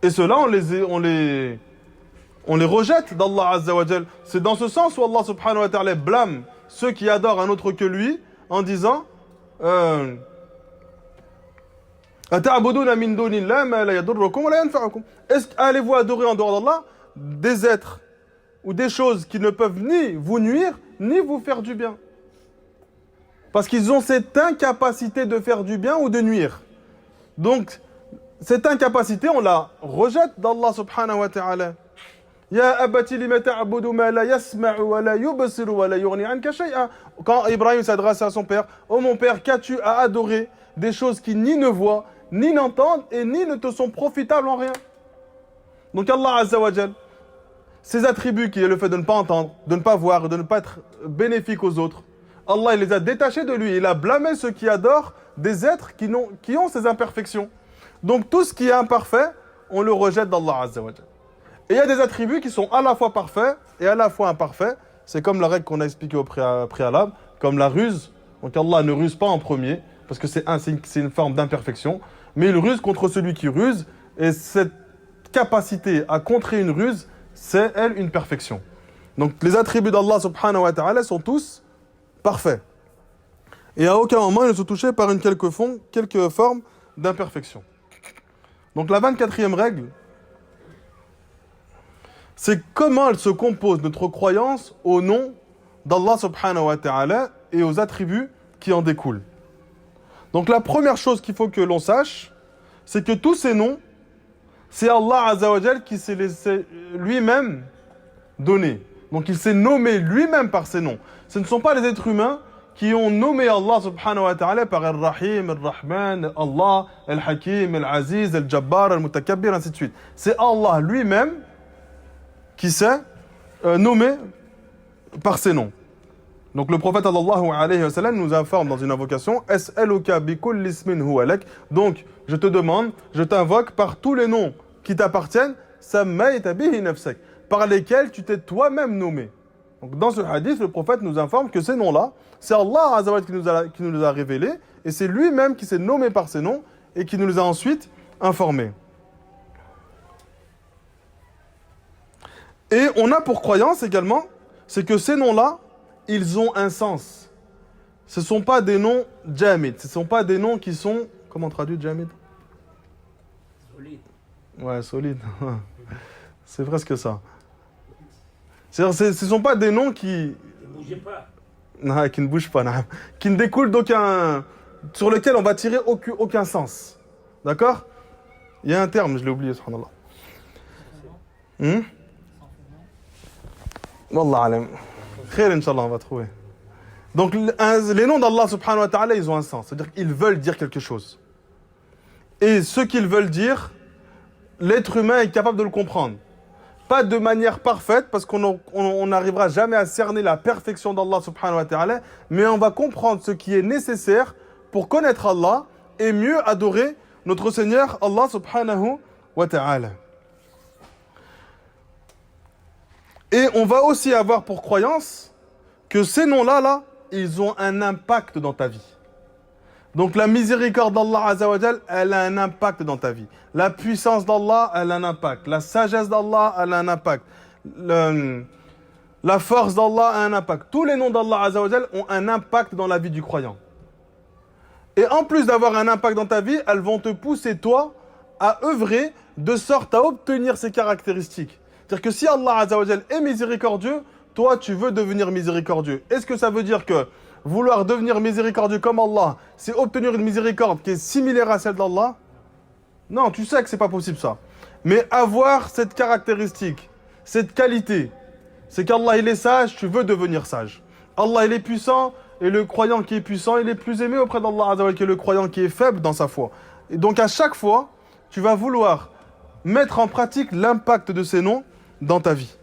Et ceux-là, on les rejette d'Allah Azza wa Jal. C'est dans ce sens où Allah subhanahu wa ta'ala blâme ceux qui adorent un autre que lui en disant Ata'buduna min dunillahi ma la yadurrukum wa la yanfa'ukum. Est-ce allez-vous adorer en dehors d'Allah des êtres ou des choses qui ne peuvent ni vous nuire ni vous faire du bien? Parce qu'ils ont cette incapacité de faire du bien ou de nuire. Donc, cette incapacité, on la rejette d'Allah subhanahu wa ta'ala. Ya abati lima ta'budu ma la yasma'u wa la yubsiru wa la yughni anka shay'a. Quand Ibrahim s'adresse à son père, oh mon père, qu'as-tu à adorer des choses qui ni ne voient, ni n'entendent et ni ne te sont profitables en rien? Donc Allah Azza wa Jal, ses attributs qui est le fait de ne pas entendre, de ne pas voir, de ne pas être bénéfique aux autres, Allah il les a détachés de lui. Il a blâmé ceux qui adorent des êtres qui ont ces imperfections. Donc tout ce qui est imparfait, on le rejette d'Allah Azza wa Jal. Et il y a des attributs qui sont à la fois parfaits et à la fois imparfaits. C'est comme la règle qu'on a expliquée au préalable, comme la ruse. Donc Allah ne ruse pas en premier, parce que c'est une forme d'imperfection. Mais il ruse contre celui qui ruse. Et cette capacité à contrer une ruse, c'est elle une perfection. Donc les attributs d'Allah subhanahu wa ta'ala sont tous parfaits. Et à aucun moment ils ne sont touchés par quelques formes d'imperfection. Donc la 24e règle, c'est comment elle se compose notre croyance au nom d'Allah subhanahu wa ta'ala et aux attributs qui en découlent. Donc la première chose qu'il faut que l'on sache, c'est que tous ces noms, c'est Allah Azza wa Jal qui s'est laissé lui-même donner. Donc il s'est nommé lui-même par ces noms. Ce ne sont pas les êtres humains qui ont nommé Allah subhanahu wa ta'ala par Al-Rahim, Al-Rahman, Allah, Al-Hakim, Al-Aziz, Al-Jabbar, Al-Mutakabbir, ainsi de suite. C'est Allah lui-même qui s'est nommé par ces noms. Donc le prophète sallallahu alayhi wa sallam nous informe dans une invocation, As'aluka bi kulli ismin huwa lak. Donc je te demande, je t'invoque par tous les noms qui t'appartiennent, sammayta bihi nafsak, par lesquels tu t'es toi-même nommé. Donc dans ce hadith, le prophète nous informe que ces noms-là, c'est Allah Azza wa Jalla qui nous les a révélés, et c'est lui-même qui s'est nommé par ces noms et qui nous les a ensuite informés. Et on a pour croyance également, c'est que ces noms-là, ils ont un sens. Ce ne sont pas des noms jamid, ce ne sont pas des noms qui sont... Comment on traduit jamid? Solide. Ouais, solide. C'est presque ça. C'est-à-dire, ce ne sont pas des noms qui... Ne bougez pas. Non, qui ne bougent pas, non. Qui ne découlent d'aucun... sur lequel on va tirer aucun sens. D'accord? Il y a un terme, je l'ai oublié, subhanallah. Wallah alam. Khair, Inch'Allah, on va trouver. Donc, les noms d'Allah subhanahu wa ta'ala, ils ont un sens. C'est-à-dire qu'ils veulent dire quelque chose. Et ce qu'ils veulent dire, l'être humain est capable de le comprendre. Pas de manière parfaite, parce qu'on n'arrivera jamais à cerner la perfection d'Allah subhanahu wa ta'ala, mais on va comprendre ce qui est nécessaire pour connaître Allah et mieux adorer notre Seigneur Allah subhanahu wa ta'ala. Et on va aussi avoir pour croyance que ces noms-là, ils ont un impact dans ta vie. Donc la miséricorde d'Allah Azza wa Jal, elle a un impact dans ta vie. La puissance d'Allah, elle a un impact. La sagesse d'Allah, elle a un impact. La force d'Allah a un impact. Tous les noms d'Allah Azza wa Jal ont un impact dans la vie du croyant. Et en plus d'avoir un impact dans ta vie, elles vont te pousser, toi, à œuvrer de sorte à obtenir ces caractéristiques. C'est-à-dire que si Allah Azza wa Jal est miséricordieux, toi, tu veux devenir miséricordieux. Est-ce que ça veut dire que vouloir devenir miséricordieux comme Allah, c'est obtenir une miséricorde qui est similaire à celle d'Allah? Non, tu sais que c'est pas possible ça. Mais avoir cette caractéristique, cette qualité, c'est qu'Allah il est sage, tu veux devenir sage. Allah il est puissant, et le croyant qui est puissant, il est plus aimé auprès d'Allah Azza wa Jal que le croyant qui est faible dans sa foi. Et donc à chaque fois, tu vas vouloir mettre en pratique l'impact de ces noms dans ta vie.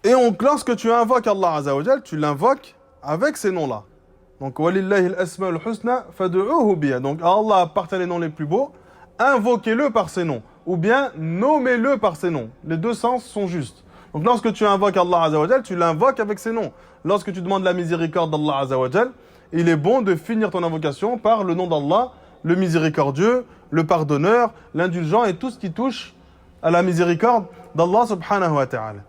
Et lorsque tu invoques Allah Azza wa Jal, tu l'invoques avec ces noms-là. Donc, walillahi al-asma'ul husna fad'uhu biha. Donc, à Allah appartient les noms les plus beaux, invoquez-le par ces noms. Ou bien, nommez-le par ces noms. Les deux sens sont justes. Donc, lorsque tu invoques Allah Azza wa Jal, tu l'invoques avec ces noms. Lorsque tu demandes la miséricorde d'Allah Azza wa Jal, il est bon de finir ton invocation par le nom d'Allah, le miséricordieux, le pardonneur, l'indulgent et tout ce qui touche à la miséricorde d'Allah subhanahu wa ta'ala.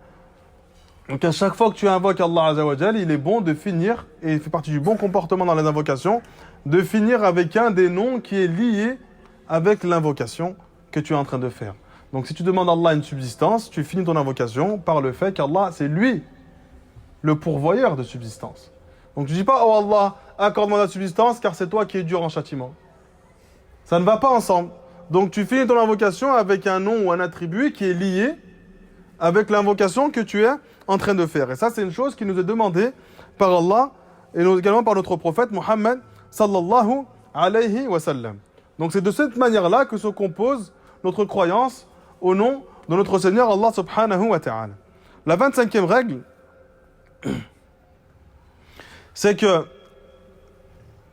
Donc à chaque fois que tu invoques Allah Azza wa Jal, il est bon de finir, et il fait partie du bon comportement dans les invocations, de finir avec un des noms qui est lié avec l'invocation que tu es en train de faire. Donc si tu demandes à Allah une subsistance, tu finis ton invocation par le fait qu'Allah, c'est lui le pourvoyeur de subsistance. Donc tu dis pas, oh Allah, accorde-moi la subsistance car c'est toi qui es dur en châtiment. Ça ne va pas ensemble. Donc tu finis ton invocation avec un nom ou un attribut qui est lié avec l'invocation que tu es en train de faire. Et ça, c'est une chose qui nous est demandée par Allah et également par notre prophète Muhammad sallallahu alayhi wa sallam. Donc c'est de cette manière-là que se compose notre croyance au nom de notre Seigneur Allah subhanahu wa ta'ala. La 25e règle, c'est que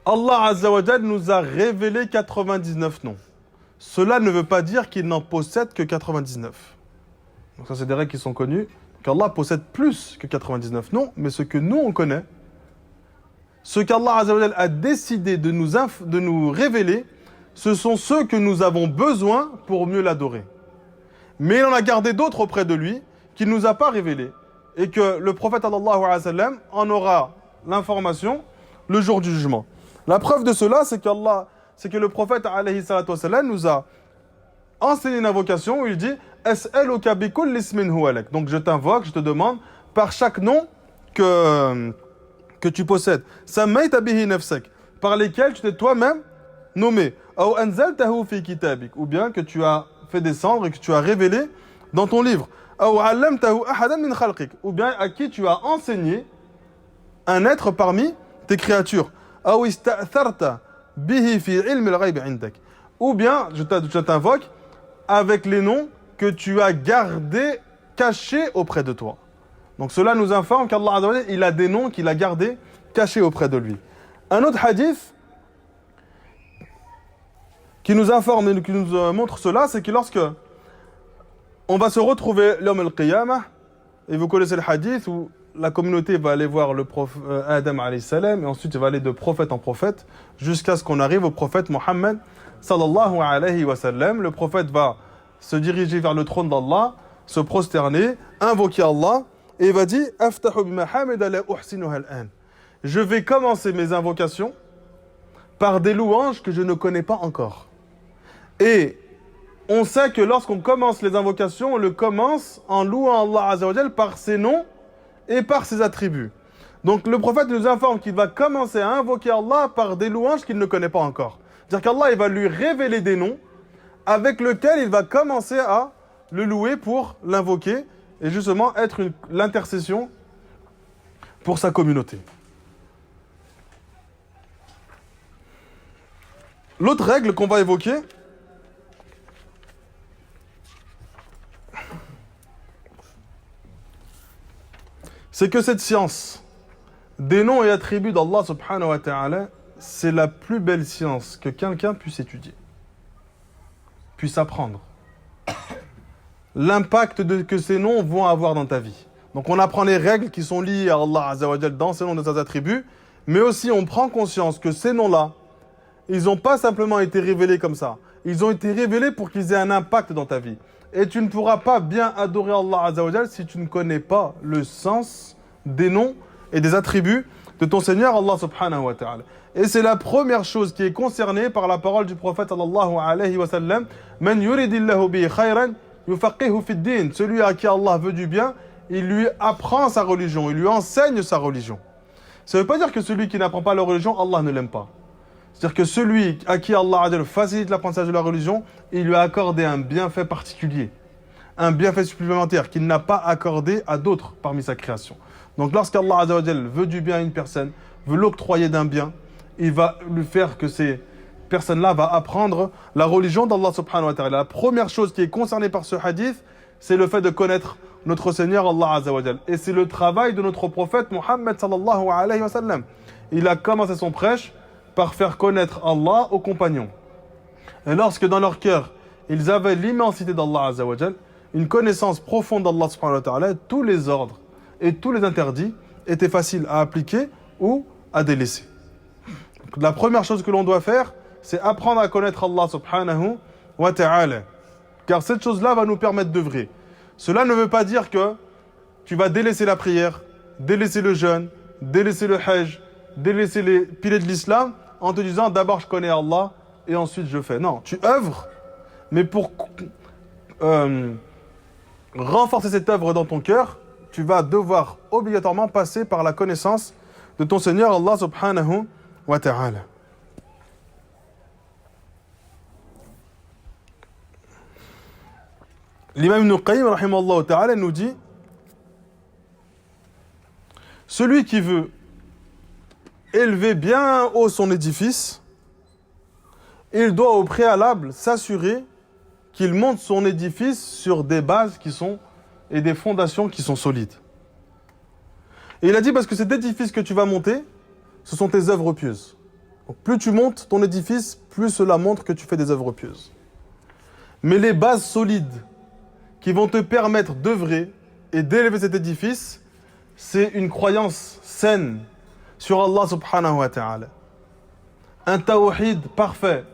Allah Azza wa Jal nous a révélé 99 noms. Cela ne veut pas dire qu'il n'en possède que 99. Donc ça, c'est des règles qui sont connues. Qu'Allah possède plus que 99 noms, mais ce que nous, on connaît, ce qu'Allah Azza wa Jal a décidé de nous révéler, ce sont ceux que nous avons besoin pour mieux l'adorer. Mais il en a gardé d'autres auprès de lui qu'il ne nous a pas révélés. Et que le prophète sallallahu alayhi wa sallam en aura l'information le jour du jugement. La preuve de cela, c'est que le prophète alayhi salatu wa sallam nous a enseigné une invocation où il dit « As'aluka bi kulli ismin huwa lak » Donc je t'invoque, je te demande par chaque nom que tu possèdes. « Sammayta bihi nafsak » par lesquels tu t'es toi-même nommé. « Aw anzaltahu fi kitabik » ou bien que tu as fait descendre et que tu as révélé dans ton livre. « Aw 'allamtahu ahadan min khalqik » ou bien à qui tu as enseigné un être parmi tes créatures. « Aw ista'tharta bihi fi 'ilmi al-ghayb 'indak » ou bien je t'invoque avec les noms que tu as gardés, cachés auprès de toi. Donc cela nous informe qu'Allah Azza wa Jalla, il a des noms qu'il a gardés, cachés auprès de lui. Un autre hadith qui nous informe et qui nous montre cela, c'est que lorsque on va se retrouver l'homme al-Qiyamah, et vous connaissez le hadith où la communauté va aller voir le prophète Adam alayhi salam, et ensuite il va aller de prophète en prophète, jusqu'à ce qu'on arrive au prophète Muhammad sallallahu alayhi wa sallam. Le prophète va se diriger vers le trône d'Allah, se prosterner, invoquer Allah, et il va dire « Aftahu bima hamida la uhsinuha al-an » Je vais commencer mes invocations par des louanges que je ne connais pas encore. Et on sait que lorsqu'on commence les invocations, on le commence en louant Allah Azza wa Jal par ses noms et par ses attributs. Donc le prophète nous informe qu'il va commencer à invoquer Allah par des louanges qu'il ne connaît pas encore. C'est-à-dire qu'Allah il va lui révéler des noms avec lesquels il va commencer à le louer pour l'invoquer et justement être l'intercession pour sa communauté. L'autre règle qu'on va évoquer, c'est que cette science des noms et attributs d'Allah subhanahu wa ta'ala, c'est la plus belle science que quelqu'un puisse étudier, puisse apprendre. L'impact que ces noms vont avoir dans ta vie. Donc on apprend les règles qui sont liées à Allah Azza wa Jal dans ces noms de ses attributs, mais aussi on prend conscience que ces noms-là, ils n'ont pas simplement été révélés comme ça. Ils ont été révélés pour qu'ils aient un impact dans ta vie. Et tu ne pourras pas bien adorer Allah Azza wa Jal si tu ne connais pas le sens des noms et des attributs de ton Seigneur Allah subhanahu wa ta'ala. Et c'est la première chose qui est concernée par la parole du prophète sallallahu alayhi wa sallam. Man yuridillahu bihi khayran yufaqihu fid din. Celui à qui Allah veut du bien, il lui apprend sa religion, il lui enseigne sa religion. Ça ne veut pas dire que celui qui n'apprend pas la religion, Allah ne l'aime pas. C'est-à-dire que celui à qui Allah facilite l'apprentissage de la religion, il lui a accordé un bienfait particulier, un bienfait supplémentaire qu'il n'a pas accordé à d'autres parmi sa création. Donc lorsqu'Allah Azza wa Jal veut du bien à une personne, veut l'octroyer d'un bien, il va lui faire que ces personnes-là vont apprendre la religion d'Allah subhanahu wa ta'ala. La première chose qui est concernée par ce hadith, c'est le fait de connaître notre Seigneur Allah Azza wa Jal. Et c'est le travail de notre prophète Muhammad sallallahu alayhi wa sallam. Il a commencé son prêche par faire connaître Allah aux compagnons. Et lorsque dans leur cœur, ils avaient l'immensité d'Allah Azza wa Jal, une connaissance profonde d'Allah subhanahu wa ta'ala, tous les ordres et tous les interdits étaient faciles à appliquer ou à délaisser. Donc, la première chose que l'on doit faire, c'est apprendre à connaître Allah subhanahu wa ta'ala. Car cette chose-là va nous permettre d'œuvrer. Cela ne veut pas dire que tu vas délaisser la prière, délaisser le jeûne, délaisser le hajj, délaisser les piliers de l'islam en te disant d'abord je connais Allah et ensuite je fais. Non, tu œuvres, mais pour renforcer cette œuvre dans ton cœur, tu vas devoir obligatoirement passer par la connaissance de ton Seigneur Allah subhanahu wa ta'ala. L'imam Ibn Qayyim rahimahullah ta'ala nous dit: celui qui veut élever bien haut son édifice, il doit au préalable s'assurer qu'il monte son édifice sur des bases et des fondations qui sont solides. Et il a dit parce que cet édifice que tu vas monter, ce sont tes œuvres pieuses. Donc plus tu montes ton édifice, plus cela montre que tu fais des œuvres pieuses. Mais les bases solides qui vont te permettre d'œuvrer et d'élever cet édifice, c'est une croyance saine sur Allah subhanahu wa ta'ala. Un tawhid parfait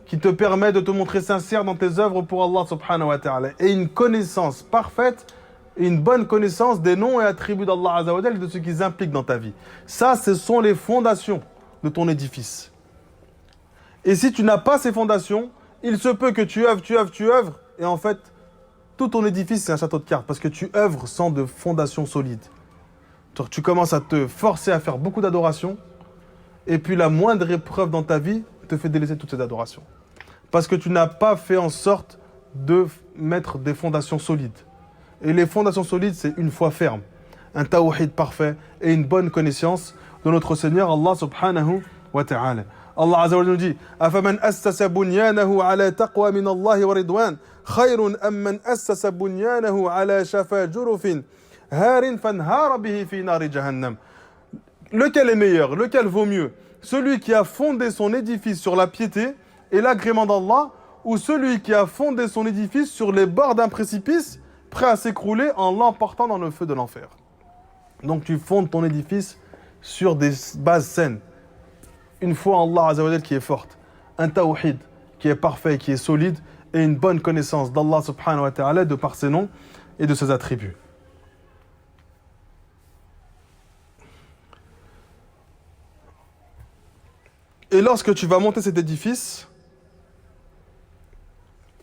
qui te permet de te montrer sincère dans tes œuvres pour Allah subhanahu wa ta'ala. Et une connaissance parfaite, une bonne connaissance des noms et attributs d'Allah azza wa jalla et de ce qu'ils impliquent dans ta vie. Ça, ce sont les fondations de ton édifice. Et si tu n'as pas ces fondations, il se peut que tu œuvres, et en fait, tout ton édifice, c'est un château de cartes, parce que tu œuvres sans de fondations solides. Tu commences à te forcer à faire beaucoup d'adorations, et puis la moindre épreuve dans ta vie te fait délaisser toutes ces adorations. Parce que tu n'as pas fait en sorte de mettre des fondations solides. Et les fondations solides, c'est une foi ferme, un tawhid parfait et une bonne connaissance de notre Seigneur Allah subhanahu wa ta'ala. Allah azza wa jalla nous dit: Afaman assasa bunyanahu ala taqwa min Allah wa ridwan khayrun amman assasa bunyanahu ala shafa jurufin harin fanhara bihi fi nari jahannam. Lequel est meilleur? Lequel vaut mieux? Celui qui a fondé son édifice sur la piété et l'agrément d'Allah, ou celui qui a fondé son édifice sur les bords d'un précipice prêt à s'écrouler en l'emportant dans le feu de l'enfer? Donc tu fondes ton édifice sur des bases saines. Une foi en Allah azza wa jalla qui est forte, un tawhid qui est parfait, qui est solide, et une bonne connaissance d'Allah subhanahu wa ta'ala de par ses noms et de ses attributs. Et lorsque tu vas monter cet édifice,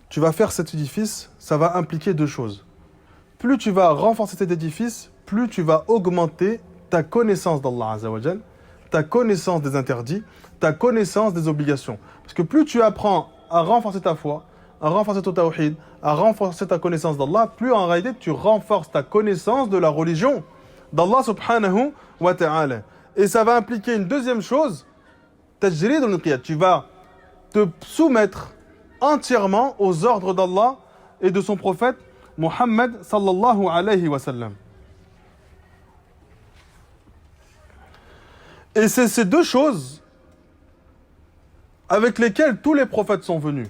tu vas faire cet édifice, ça va impliquer deux choses. Plus tu vas renforcer cet édifice, plus tu vas augmenter ta connaissance d'Allah azza wa jalla, ta connaissance des interdits, ta connaissance des obligations. Parce que plus tu apprends à renforcer ta foi, à renforcer ton tawhid, à renforcer ta connaissance d'Allah, plus en réalité tu renforces ta connaissance de la religion d'Allah subhanahu wa ta'ala. Et ça va impliquer une deuxième chose, tajrid al-inqiyad. Tu vas te soumettre entièrement aux ordres d'Allah et de son prophète Muhammad sallallahu alayhi wa sallam. Et c'est ces deux choses avec lesquelles tous les prophètes sont venus.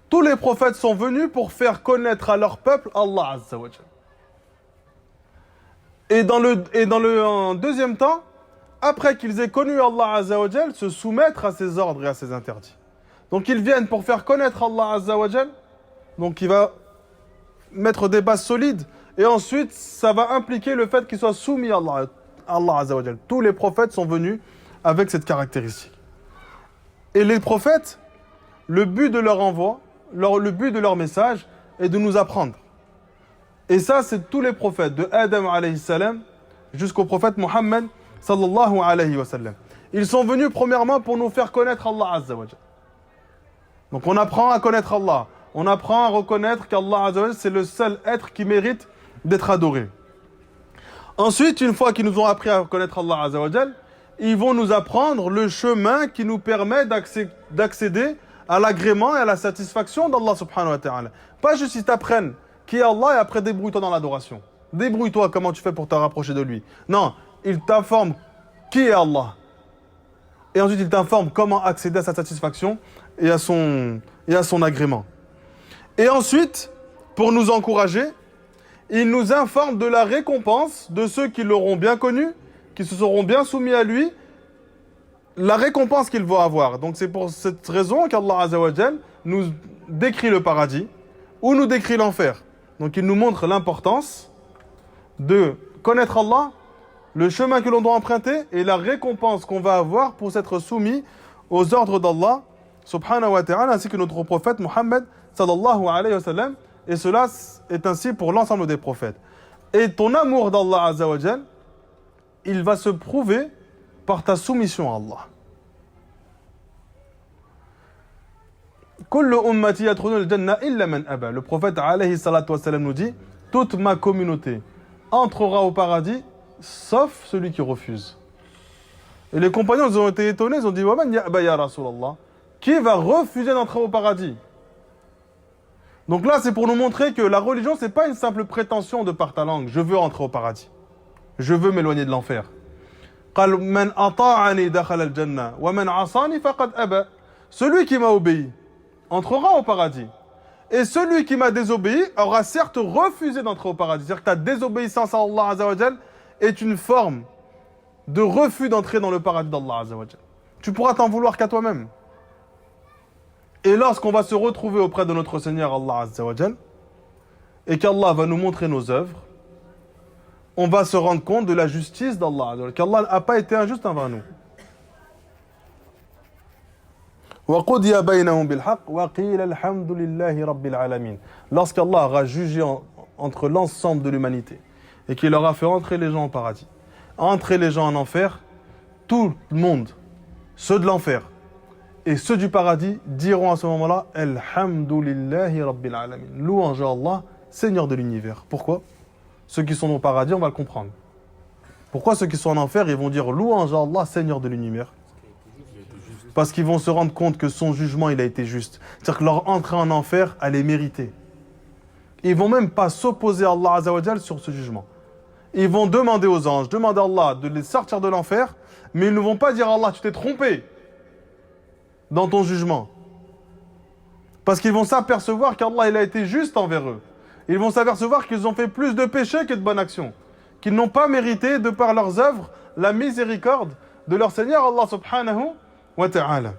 Tous les prophètes sont venus pour faire connaître à leur peuple Allah azza wa jalla. En deuxième temps, après qu'ils aient connu Allah azza wa jalla, se soumettre à ses ordres et à ses interdits. Donc ils viennent pour faire connaître Allah azza wa jalla. Donc il va mettre des bases solides. Et ensuite, ça va impliquer le fait qu'ils soient soumis à Allah azza wa jalla. Tous les prophètes sont venus avec cette caractéristique. Et les prophètes, le but de leur envoi, le but de leur message est de nous apprendre. Et ça, c'est tous les prophètes, de Adam alayhi salam jusqu'au prophète Muhammad sallallahu alayhi wa sallam. Ils sont venus premièrement pour nous faire connaître Allah azza wa jalla. Donc on apprend à connaître Allah. On apprend à reconnaître qu'Allah azza wa jalla, c'est le seul être qui mérite d'être adoré. Ensuite, une fois qu'ils nous ont appris à connaître Allah azza wa jalla, ils vont nous apprendre le chemin qui nous permet d'accéder à l'agrément et à la satisfaction d'Allah subhanahu wa ta'ala. Pas juste ils t'apprennent qui est Allah et après débrouille-toi dans l'adoration. Débrouille-toi comment tu fais pour te rapprocher de lui. Non, ils t'informent qui est Allah. Et ensuite ils t'informent comment accéder à sa satisfaction et à son agrément. Et ensuite, pour nous encourager, ils nous informent de la récompense de ceux qui l'auront bien connu, qui se seront bien soumis à lui, la récompense qu'ils vont avoir. Donc c'est pour cette raison qu'Allah azza wa jalla nous décrit le paradis ou nous décrit l'enfer. Donc il nous montre l'importance de connaître Allah, le chemin que l'on doit emprunter et la récompense qu'on va avoir pour s'être soumis aux ordres d'Allah subhanahu wa ta'ala ainsi que notre prophète Muhammad sallallahu alayhi wa sallam. Et cela est ainsi pour l'ensemble des prophètes. Et ton amour d'Allah azza wa jal, il va se prouver par ta soumission à Allah. Kullu ummati yadkhuluna al-janna illa man aba. Le prophète alayhi salatu wa sallam nous dit, toute ma communauté entrera au paradis sauf celui qui refuse. Et les compagnons ils ont été étonnés, ils ont dit, wa man ya'ba ya Rasulallah, qui va refuser d'entrer au paradis? Donc là, c'est pour nous montrer que la religion, c'est pas une simple prétention de par ta langue. Je veux entrer au paradis. Je veux m'éloigner de l'enfer. قال من أطاعني دخل الجنة ومن عصاني فقد أبى. Celui qui m'a obéi entrera au paradis. Et celui qui m'a désobéi aura certes refusé d'entrer au paradis. C'est-à-dire que ta désobéissance à Allah Azza wa Jal est une forme de refus d'entrer dans le paradis d'Allah Azza wa Jal. Tu pourras t'en vouloir qu'à toi-même. Et lorsqu'on va se retrouver auprès de notre Seigneur Allah Azza wa Jal, et qu'Allah va nous montrer nos œuvres, on va se rendre compte de la justice d'Allah Azza wa Jal, qu'Allah n'a pas été injuste envers nous. وَقُضِيَ بَيْنَهُمْ بِالْحَقِّ وَقِيلَ الْحَمْدُ لِلَّهِ رَبِّ الْعَالَمِينَ. Lorsqu'Allah aura jugé entre l'ensemble de l'humanité, et qu'il aura fait entrer les gens au paradis, entrer les gens en enfer, tout le monde, ceux de l'enfer, et ceux du paradis diront à ce moment-là Alhamdulillahi Rabbil Alamin. Louange à Allah, Seigneur de l'univers. Pourquoi? Ceux qui sont au paradis, on va le comprendre. Pourquoi ceux qui sont en enfer, ils vont dire louange à Allah, Seigneur de l'univers? Parce qu'ils vont se rendre compte que son jugement, il a été juste. C'est-à-dire que leur entrée en enfer, elle est méritée. Ils vont même pas s'opposer à Allah Azza wa Jal sur ce jugement. Ils vont demander aux anges, demander à Allah de les sortir de l'enfer, mais ils ne vont pas dire à Allah, tu t'es trompé dans ton jugement. Parce qu'ils vont s'apercevoir qu'Allah il a été juste envers eux. Ils vont s'apercevoir qu'ils ont fait plus de péchés que de bonnes actions. Qu'ils n'ont pas mérité, de par leurs œuvres, la miséricorde de leur Seigneur Allah subhanahu wa ta'ala.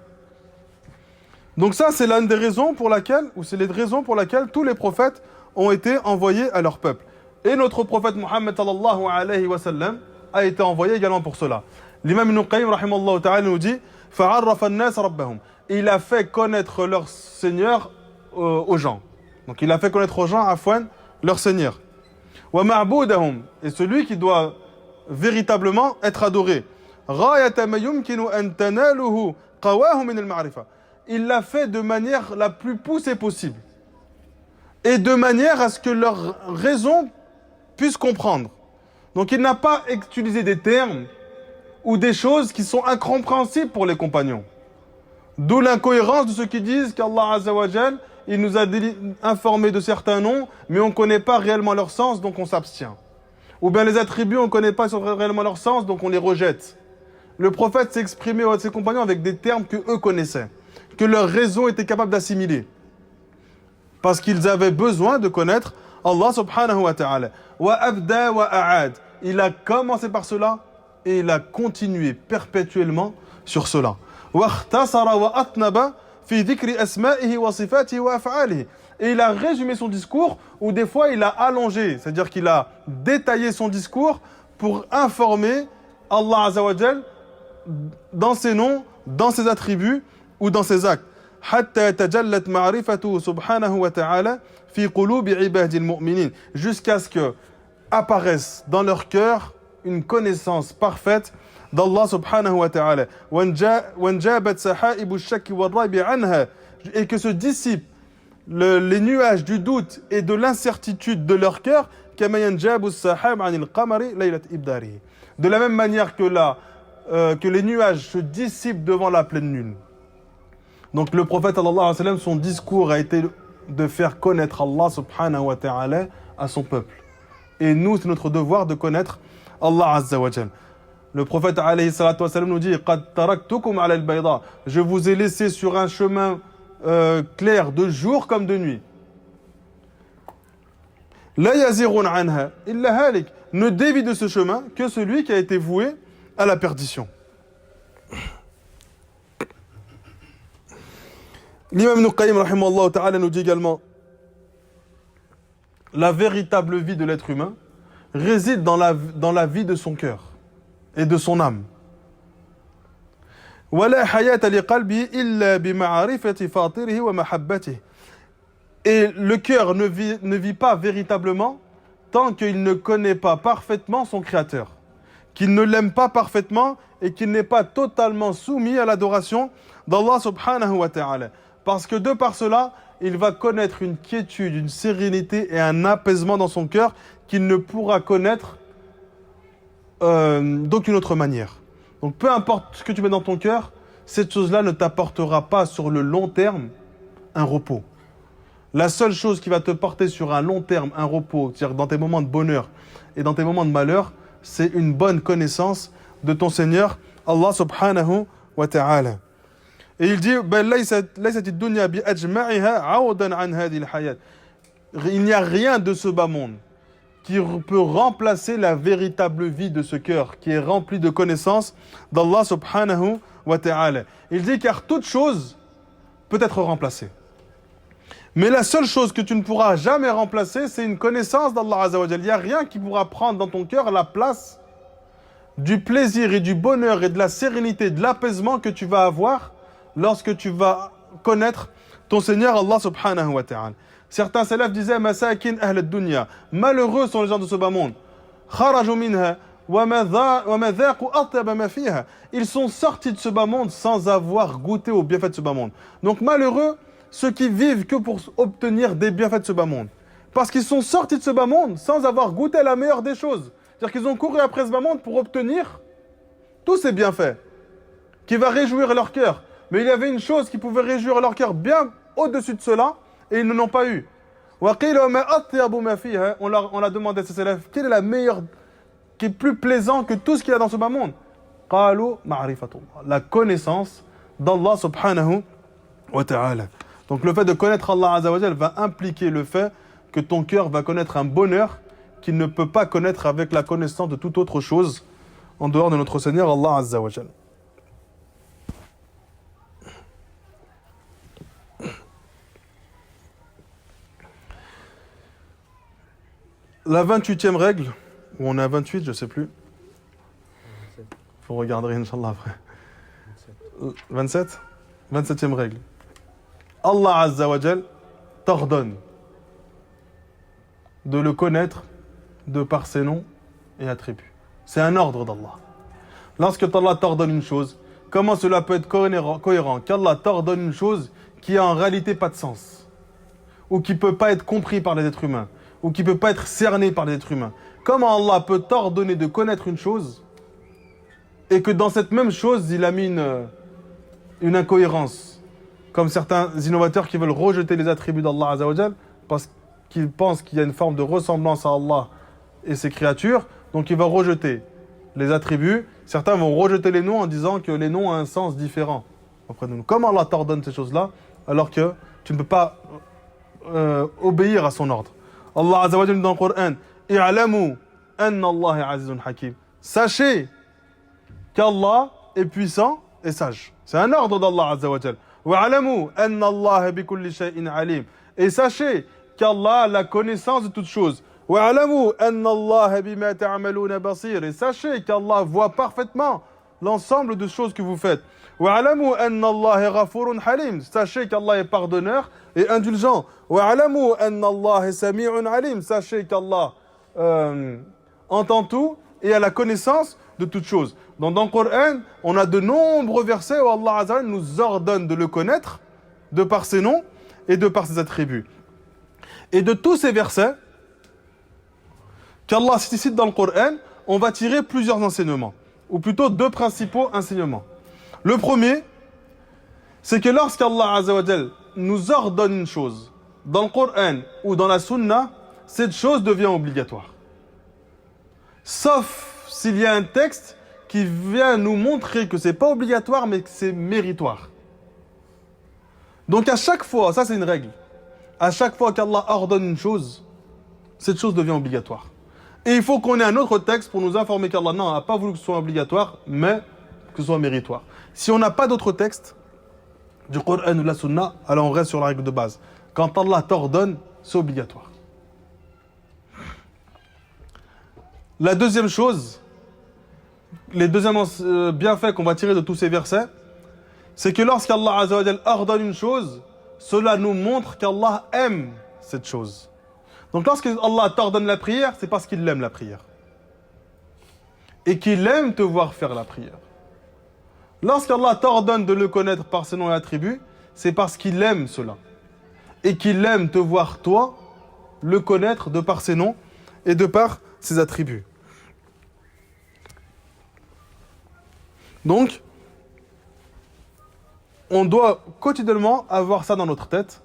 Donc ça, c'est l'une des raisons pour laquelle, ou c'est les raisons pour lesquelles tous les prophètes ont été envoyés à leur peuple. Et notre prophète Muhammad sallallahu alayhi wa sallam a été envoyé également pour cela. L'imam Ibn Qayyim rahimallahu ta'ala nous dit فَعَرَّفَ النَّاسَ رَبَّهُمْ. Il a fait connaître leur Seigneur aux gens. Donc il a fait connaître aux gens, afwan, leur Seigneur. وَمَعْبُودَهُمْ. Et celui qui doit véritablement être adoré. غَايَةَ مَا يُمْكِنُ أَن تَنَالُهُ قَوَاهُ مِنَ الْمَعْرِفَةِ. Il l'a fait de manière la plus poussée possible. Et de manière à ce que leur raison puisse comprendre. Donc il n'a pas utilisé des termes ou des choses qui sont incompréhensibles pour les compagnons. D'où l'incohérence de ceux qui disent qu'Allah Azza wa Jal, il nous a informé de certains noms, mais on ne connaît pas réellement leur sens, donc on s'abstient. Ou bien les attributs, on ne connaît pas réellement leur sens, donc on les rejette. Le prophète s'est exprimé à ses compagnons avec des termes que eux connaissaient, que leur raison était capable d'assimiler. Parce qu'ils avaient besoin de connaître Allah subhanahu wa ta'ala. Wa abda wa a'ad. Il a commencé par cela et il a continué perpétuellement sur cela. Wa ikhtasara wa atnaba fi dhikri asma'ihi wa sifatihi wa af'alihi. Et il a résumé son discours, ou des fois il a allongé, c'est-à-dire qu'il a détaillé son discours pour informer Allah Azza wa Jal dans ses noms, dans ses attributs ou dans ses actes. حتى تجلت معرفته سبحانه وتعالى في قلوب عباد المؤمنين, jusqu'à ce que apparaisse dans leur cœur une connaissance parfaite d'Allah subhanahu wa ta'ala, وانجابت سحائب الشك والريب عنها, et que se dissipent les nuages du doute et de l'incertitude de leur cœur, كما ينجاب السحاب عن القمر ليلة إبداره, de la même manière que les nuages se dissipent devant la pleine lune. Donc le prophète sallallahu alayhi wa sallam, son discours a été de faire connaître Allah subhanahu wa ta'ala à son peuple. Et nous, c'est notre devoir de connaître Allah azza wa jal. Le prophète alayhi salatu wa sallam nous dit قَدْ تَرَكْتُكُمْ عَلَى الْبَيْضَاءِ. Je vous ai laissé sur un chemin clair de jour comme de nuit. لَا يَزِغُونَ عَنْهَا إِلَّا هَالِكَ. Ne dévie de ce chemin que celui qui a été voué à la perdition. L'imam Ibn Qayyim rahimahullah ta'ala nous dit également la véritable vie de l'être humain réside dans la vie de son cœur et de son âme. ولا حياة لقلبه إلا بمعرفة فاطره ومحبته. Et le cœur ne vit pas véritablement tant qu'il ne connaît pas parfaitement son Créateur, qu'il ne l'aime pas parfaitement et qu'il n'est pas totalement soumis à l'adoration d'Allah subhanahu wa ta'ala. Parce que de par cela, il va connaître une quiétude, une sérénité et un apaisement dans son cœur qu'il ne pourra connaître d'aucune autre manière. Donc peu importe ce que tu mets dans ton cœur, cette chose-là ne t'apportera pas sur le long terme un repos. La seule chose qui va te porter sur un long terme un repos, c'est-à-dire dans tes moments de bonheur et dans tes moments de malheur, c'est une bonne connaissance de ton Seigneur, Allah subhanahu wa ta'ala. Et il dit, il n'y a rien de ce bas monde qui peut remplacer la véritable vie de ce cœur qui est rempli de connaissances d'Allah subhanahu wa ta'ala. Il dit car toute chose peut être remplacée. Mais la seule chose que tu ne pourras jamais remplacer, c'est une connaissance d'Allah Azza wa Jal. Il n'y a rien qui pourra prendre dans ton cœur la place du plaisir et du bonheur et de la sérénité, de l'apaisement que tu vas avoir lorsque tu vas connaître ton Seigneur Allah subhanahu wa ta'ala. Certains salafs disaient Masakin ahl ad-dunya. Malheureux sont les gens de ce bas monde. Kharaju minha wa ma dhaqu atyaba ma fiha. Ils sont sortis de ce bas monde sans avoir goûté aux bienfaits de ce bas monde. Donc malheureux ceux qui vivent que pour obtenir des bienfaits de ce bas monde. Parce qu'ils sont sortis de ce bas monde sans avoir goûté la meilleure des choses. C'est-à-dire qu'ils ont couru après ce bas monde pour obtenir tous ces bienfaits qui va réjouir leur cœur. Mais il y avait une chose qui pouvait réjouir leur cœur bien au-dessus de cela et ils ne l'ont pas eu. On l'a demandé à ces élèves, quelle est la meilleure, qui est plus plaisant que tout ce qu'il y a dans ce bas monde? La connaissance d'Allah subhanahu wa ta'ala. Donc le fait de connaître Allah Azza wa Jal va impliquer le fait que ton cœur va connaître un bonheur qu'il ne peut pas connaître avec la connaissance de toute autre chose en dehors de notre Seigneur Allah Azza wa Jal. La 28e règle, ou on est à 28, je ne sais plus. Il faut regarder, Inch'Allah, après. 27 27e règle. Allah Azza wa Jal t'ordonne de le connaître de par ses noms et attributs. C'est un ordre d'Allah. Lorsque Allah t'ordonne une chose, comment cela peut être cohérent qu'Allah t'ordonne une chose qui a en réalité pas de sens, ou qui ne peut pas être compris par les êtres humains, ou qui ne peut pas être cerné par les êtres humains. Comment Allah peut t'ordonner de connaître une chose et que dans cette même chose, il a mis une incohérence, comme certains innovateurs qui veulent rejeter les attributs d'Allah Azza wa Jal parce qu'ils pensent qu'il y a une forme de ressemblance à Allah et ses créatures, donc ils vont rejeter les attributs. Certains vont rejeter les noms en disant que les noms ont un sens différent auprès de nous. Comment Allah t'ordonne ces choses-là alors que tu ne peux pas obéir à son ordre? Allah Azza wa Jal dit dans le Coran, i'lamu anna Allah azizun hakim. Sachez qu'Allah est puissant et sage. C'est un ordre d'Allah Azza wa Jal. Wa'lamu anna Allah bikulli shay'in alim. Et sachez qu'Allah a la connaissance de toutes choses. Wa'lamu anna Allah bima ta'maluna basir. Et sachez qu'Allah voit parfaitement l'ensemble de choses que vous faites. Wa'lamu anna Allah ghafurun halim. Sachez qu'Allah est pardonneur et indulgent. Wa'lamu anna Allah sami'un alim. Sachez qu'Allah entend tout et a la connaissance de toutes choses. Donc dans le Coran, on a de nombreux versets où Allah Azza wa Jalla nous ordonne de le connaître de par ses noms et de par ses attributs. Et de tous ces versets qu'Allah cite dans le Coran, on va tirer plusieurs enseignements, ou plutôt deux principaux enseignements. Le premier, c'est que lorsqu'Allah Azza wa Jalla nous ordonne une chose, dans le Coran ou dans la Sunna, cette chose devient obligatoire. Sauf s'il y a un texte qui vient nous montrer que c'est pas obligatoire, mais que c'est méritoire. Donc à chaque fois, ça c'est une règle, à chaque fois qu'Allah ordonne une chose, cette chose devient obligatoire. Et il faut qu'on ait un autre texte pour nous informer qu'Allah n'a pas voulu que ce soit obligatoire, mais que ce soit méritoire. Si on n'a pas d'autre texte, du Coran ou de la Sunna, alors on reste sur la règle de base. Quand Allah t'ordonne, c'est obligatoire. La deuxième chose, les deuxièmes bienfaits qu'on va tirer de tous ces versets, c'est que lorsqu'Allah Azza wa Jal ordonne une chose, cela nous montre qu'Allah aime cette chose. Donc lorsqu'Allah t'ordonne la prière, c'est parce qu'il aime la prière. Et qu'il aime te voir faire la prière. Lorsqu'Allah t'ordonne de le connaître par ses noms et attributs, c'est parce qu'il aime cela. Et qu'il aime te voir, toi, le connaître de par ses noms et de par ses attributs. Donc, on doit quotidiennement avoir ça dans notre tête.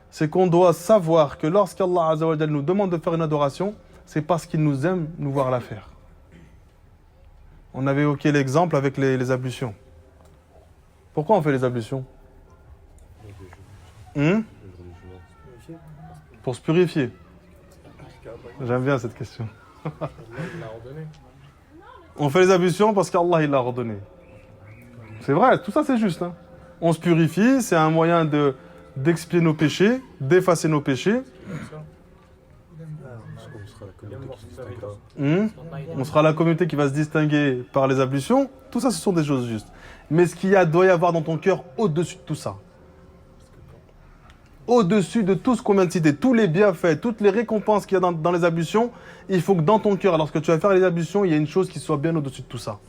C'est qu'on doit savoir que lorsqu'Allah Azza wa Jal nous demande de faire une adoration, c'est parce qu'il nous aime nous voir la faire. On avait évoqué l'exemple avec les ablutions. Pourquoi on fait les ablutions? Pour se purifier. J'aime bien cette question. On fait les ablutions parce qu'Allah il l'a ordonné. C'est vrai, tout ça c'est juste. Hein. On se purifie, c'est un moyen d'expier nos péchés, d'effacer nos péchés. On sera la communauté qui va se distinguer par les ablutions. Tout ça, ce sont des choses justes. Mais ce qu'il doit y avoir dans ton cœur au-dessus de tout ça, au-dessus de tout ce qu'on vient de citer, tous les bienfaits, toutes les récompenses qu'il y a dans les ablutions, il faut que dans ton cœur, lorsque tu vas faire les ablutions, il y a une chose qui soit bien au-dessus de tout ça.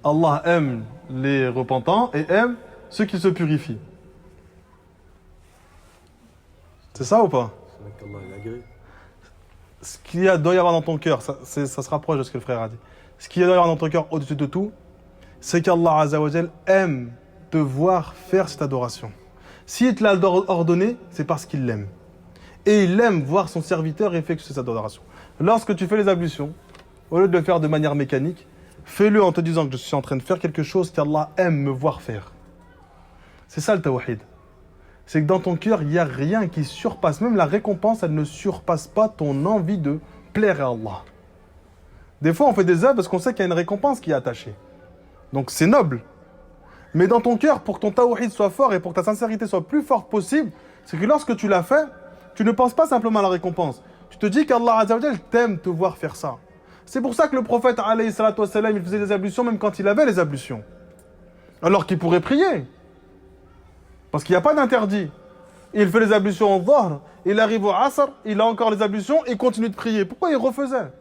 Allah aime les repentants et aime ceux qui se purifient. C'est ça ou pas? Ce qu'il doit y avoir dans ton cœur, ça se rapproche de ce que le frère a dit. Ce qu'il doit y avoir dans ton cœur au-dessus de tout, c'est qu'Allah Azza wa Jal aime te voir faire cette adoration. S'il te l'a ordonné, c'est parce qu'il l'aime. Et il aime voir son serviteur effectuer cette adoration. Lorsque tu fais les ablutions, au lieu de le faire de manière mécanique, fais-le en te disant que je suis en train de faire quelque chose qu'Allah aime me voir faire. C'est ça le tawhid. C'est que dans ton cœur, il n'y a rien qui surpasse. Même la récompense, elle ne surpasse pas ton envie de plaire à Allah. Des fois, on fait des œuvres parce qu'on sait qu'il y a une récompense qui est attachée. Donc c'est noble. Mais dans ton cœur, pour que ton tawhid soit fort et pour que ta sincérité soit plus forte possible, c'est que lorsque tu l'as fait, tu ne penses pas simplement à la récompense. Tu te dis qu'Allah Azza wa Jal t'aime te voir faire ça. C'est pour ça que le prophète, alayhi salatu wassalam, il faisait des ablutions même quand il avait les ablutions. Alors qu'il pourrait prier. Parce qu'il n'y a pas d'interdit. Il fait les ablutions au Dhahr, il arrive au Asr, il a encore les ablutions et continue de prier. Pourquoi il refaisait?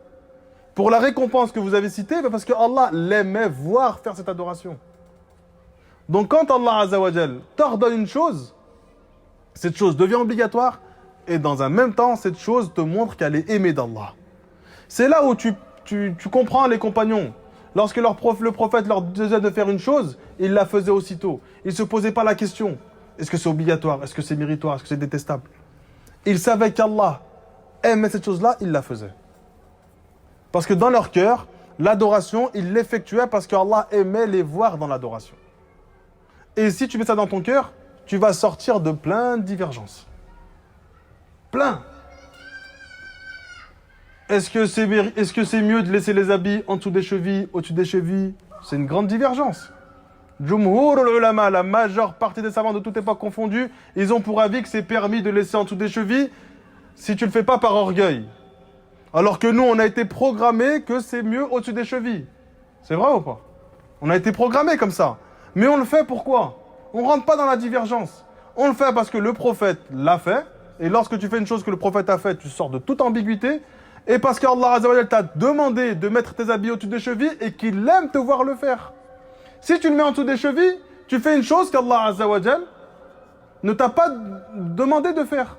Pour la récompense que vous avez citée, parce que Allah l'aimait voir faire cette adoration. Donc quand Allah Azza wa Jal t'ordonne une chose, cette chose devient obligatoire et dans un même temps, cette chose te montre qu'elle est aimée d'Allah. C'est là où tu comprends les compagnons. Lorsque le prophète leur disait de faire une chose, ils la faisaient aussitôt. Ils ne se posaient pas la question. Est-ce que c'est obligatoire? Est-ce que c'est méritoire? Est-ce que c'est détestable? Ils savaient qu'Allah aimait cette chose-là, ils la faisaient. Parce que dans leur cœur, l'adoration, ils l'effectuaient parce qu'Allah aimait les voir dans l'adoration. Et si tu mets ça dans ton cœur, tu vas sortir de plein de divergences. Plein. Est-ce que c'est mieux de laisser les habits en dessous des chevilles, au-dessus des chevilles? C'est une grande divergence. Jumhur ulama, la majeure partie des savants de toute époque confondue, ils ont pour avis que c'est permis de laisser en dessous des chevilles si tu ne le fais pas par orgueil. Alors que nous, on a été programmés que c'est mieux au-dessus des chevilles. C'est vrai ou pas? On a été programmés comme ça. Mais on le fait pourquoi? On ne rentre pas dans la divergence. On le fait parce que le prophète l'a fait. Et lorsque tu fais une chose que le prophète a faite, tu sors de toute ambiguïté. Et parce qu'Allah Azza wa Jal t'a demandé de mettre tes habits au-dessus des chevilles et qu'il aime te voir le faire. Si tu le mets en dessous des chevilles, tu fais une chose qu'Allah Azza wa Jal ne t'a pas demandé de faire.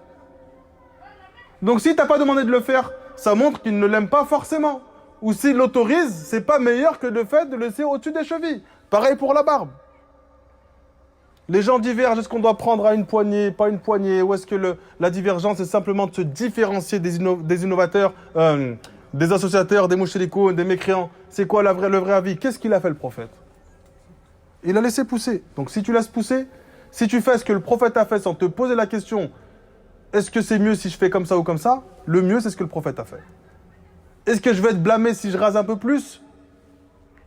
Donc si tu n'as pas demandé de le faire, ça montre qu'il ne l'aime pas forcément. Ou s'il l'autorise, c'est pas meilleur que le fait de le laisser au-dessus des chevilles. Pareil pour la barbe. Les gens divergent, est-ce qu'on doit prendre à une poignée, pas une poignée, ou est-ce que la divergence est simplement de se différencier des innovateurs, des associateurs, des mouchrikoun, des mécréants? C'est quoi le vrai avis? Qu'est-ce qu'il a fait le prophète? Il a laissé pousser. Donc si tu laisses pousser, si tu fais ce que le prophète a fait sans te poser la question, est-ce que c'est mieux si je fais comme ça ou comme ça? Le mieux, c'est ce que le prophète a fait. Est-ce que je vais être blâmé si je rase un peu plus?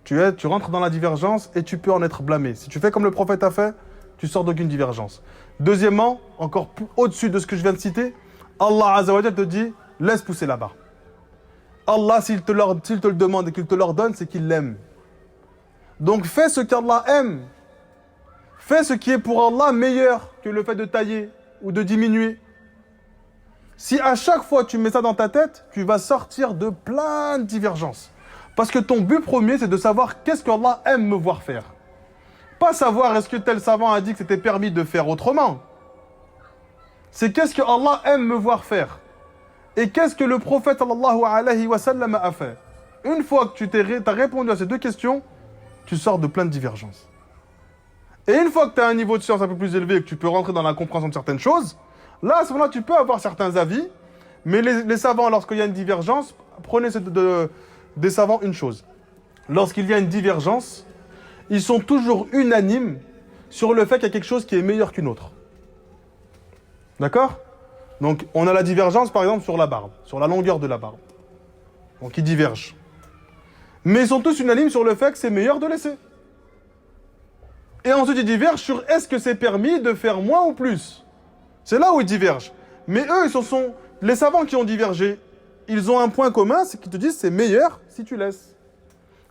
Tu rentres dans la divergence et tu peux en être blâmé. Si tu fais comme le prophète a fait, tu sors d'aucune divergence. Deuxièmement, encore au-dessus de ce que je viens de citer, Allah Azza wa Jal te dit, laisse pousser la barbe. Allah, s'il te le demande et qu'il te l'ordonne, c'est qu'il l'aime. Donc fais ce qu'Allah aime. Fais ce qui est pour Allah meilleur que le fait de tailler ou de diminuer. Si à chaque fois tu mets ça dans ta tête, tu vas sortir de plein de divergences. Parce que ton but premier, c'est de savoir qu'est-ce qu'Allah aime me voir faire. Pas savoir est-ce que tel savant a dit que c'était permis de faire autrement. C'est qu'est-ce que Allah aime me voir faire. Et qu'est-ce que le prophète sallallahu alayhi wa sallam a fait. Une fois que tu as répondu à ces deux questions, tu sors de plein de divergences. Et une fois que tu as un niveau de science un peu plus élevé et que tu peux rentrer dans la compréhension de certaines choses, là, à ce moment-là, tu peux avoir certains avis, mais les savants, lorsqu'il y a une divergence, prenez des savants une chose. Lorsqu'il y a une divergence, ils sont toujours unanimes sur le fait qu'il y a quelque chose qui est meilleur qu'une autre. D'accord ? Donc, on a la divergence, par exemple, sur la barbe, sur la longueur de la barbe. Donc, ils divergent. Mais ils sont tous unanimes sur le fait que c'est meilleur de laisser. Et ensuite, ils divergent sur est-ce que c'est permis de faire moins ou plus. C'est là où ils divergent. Mais eux, les savants qui ont divergé, ils ont un point commun, c'est qu'ils te disent c'est meilleur si tu laisses.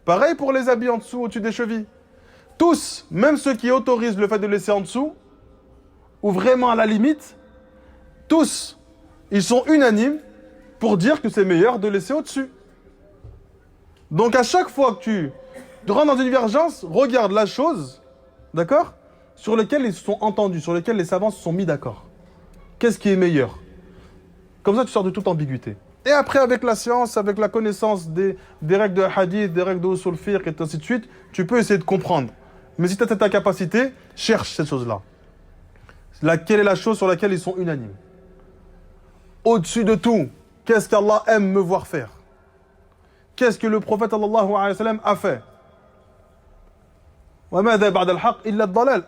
Pareil pour les habits en dessous, au-dessus des chevilles. Tous, même ceux qui autorisent le fait de laisser en dessous, ou vraiment à la limite, tous, ils sont unanimes pour dire que c'est meilleur de laisser au-dessus. Donc à chaque fois que tu rentres dans une divergence, regarde la chose, d'accord, sur laquelle ils se sont entendus, sur laquelle les savants se sont mis d'accord. Qu'est-ce qui est meilleur? Comme ça, tu sors de toute ambiguïté. Et après, avec la science, avec la connaissance des règles de hadith, des règles de usul fiqh et ainsi de suite, tu peux essayer de comprendre. Mais si tu as ta capacité, cherche cette chose-là. Quelle est la chose sur laquelle ils sont unanimes? Au-dessus de tout, qu'est-ce qu'Allah aime me voir faire? Qu'est-ce que le prophète sallallahu alayhi wa sallam a fait?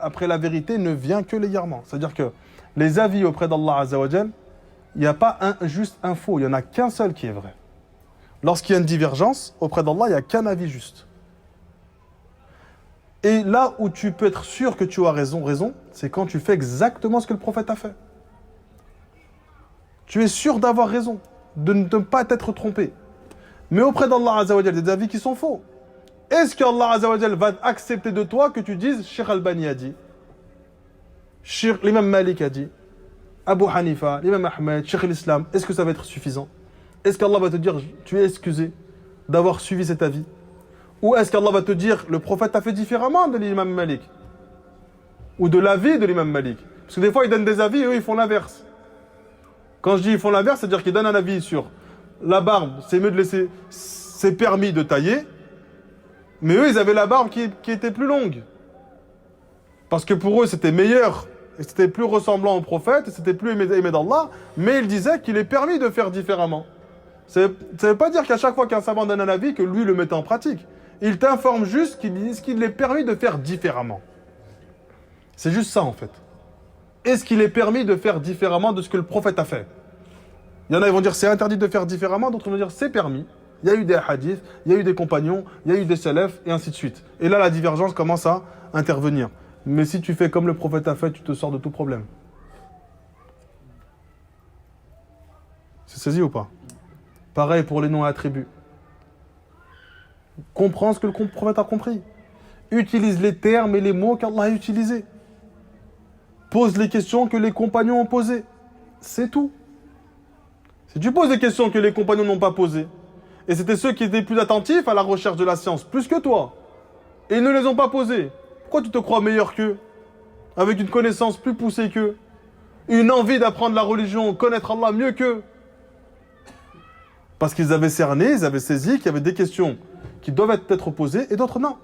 Après, la vérité ne vient que légèrement. C'est-à-dire que les avis auprès d'Allah Azza wa Jal, il n'y a pas juste un faux, il n'y en a qu'un seul qui est vrai. Lorsqu'il y a une divergence, auprès d'Allah, il n'y a qu'un avis juste. Et là où tu peux être sûr que tu as raison, c'est quand tu fais exactement ce que le prophète a fait. Tu es sûr d'avoir raison, de ne pas être trompé. Mais auprès d'Allah Azza wa Jal, des avis qui sont faux. Est-ce qu'Allah Azza wa Jal va accepter de toi que tu dises Cheikh Albani a dit, l'imam Malik a dit, Abu Hanifa, l'imam Ahmed, Cheikh l'Islam, est-ce que ça va être suffisant? Est-ce qu'Allah va te dire tu es excusé d'avoir suivi cet avis? Ou est-ce qu'Allah va te dire le prophète a fait différemment de l'imam Malik? Ou de l'avis de l'imam Malik? Parce que des fois ils donnent des avis et eux ils font l'inverse. Quand je dis ils font l'inverse, c'est-à-dire qu'ils donnent un avis sur la barbe, c'est mieux de laisser, c'est permis de tailler, mais eux ils avaient la barbe qui était plus longue. Parce que pour eux c'était meilleur, et c'était plus ressemblant au prophète, et c'était plus aimé d'Allah, mais ils disaient qu'il est permis de faire différemment. Ça ne veut pas dire qu'à chaque fois qu'un savant donne un avis, que lui le mette en pratique. Il t'informe juste qu'il est permis de faire différemment. C'est juste ça en fait. Est-ce qu'il est permis de faire différemment de ce que le prophète a fait? Il y en a qui vont dire c'est interdit de faire différemment, d'autres vont dire c'est permis. Il y a eu des hadiths, il y a eu des compagnons, il y a eu des salafs, et ainsi de suite. Et là, la divergence commence à intervenir. Mais si tu fais comme le prophète a fait, tu te sors de tout problème. C'est saisi ou pas? Pareil pour les noms et attributs. Comprends ce que le prophète a compris. Utilise les termes et les mots qu'Allah a utilisés. Pose les questions que les compagnons ont posées. C'est tout. Si tu poses des questions que les compagnons n'ont pas posées, et c'était ceux qui étaient plus attentifs à la recherche de la science, plus que toi, et ils ne les ont pas posées, pourquoi tu te crois meilleur qu'eux? Avec une connaissance plus poussée qu'eux, une envie d'apprendre la religion, connaître Allah mieux qu'eux. Parce qu'ils avaient cerné, ils avaient saisi qu'il y avait des questions qui doivent être posées et d'autres non.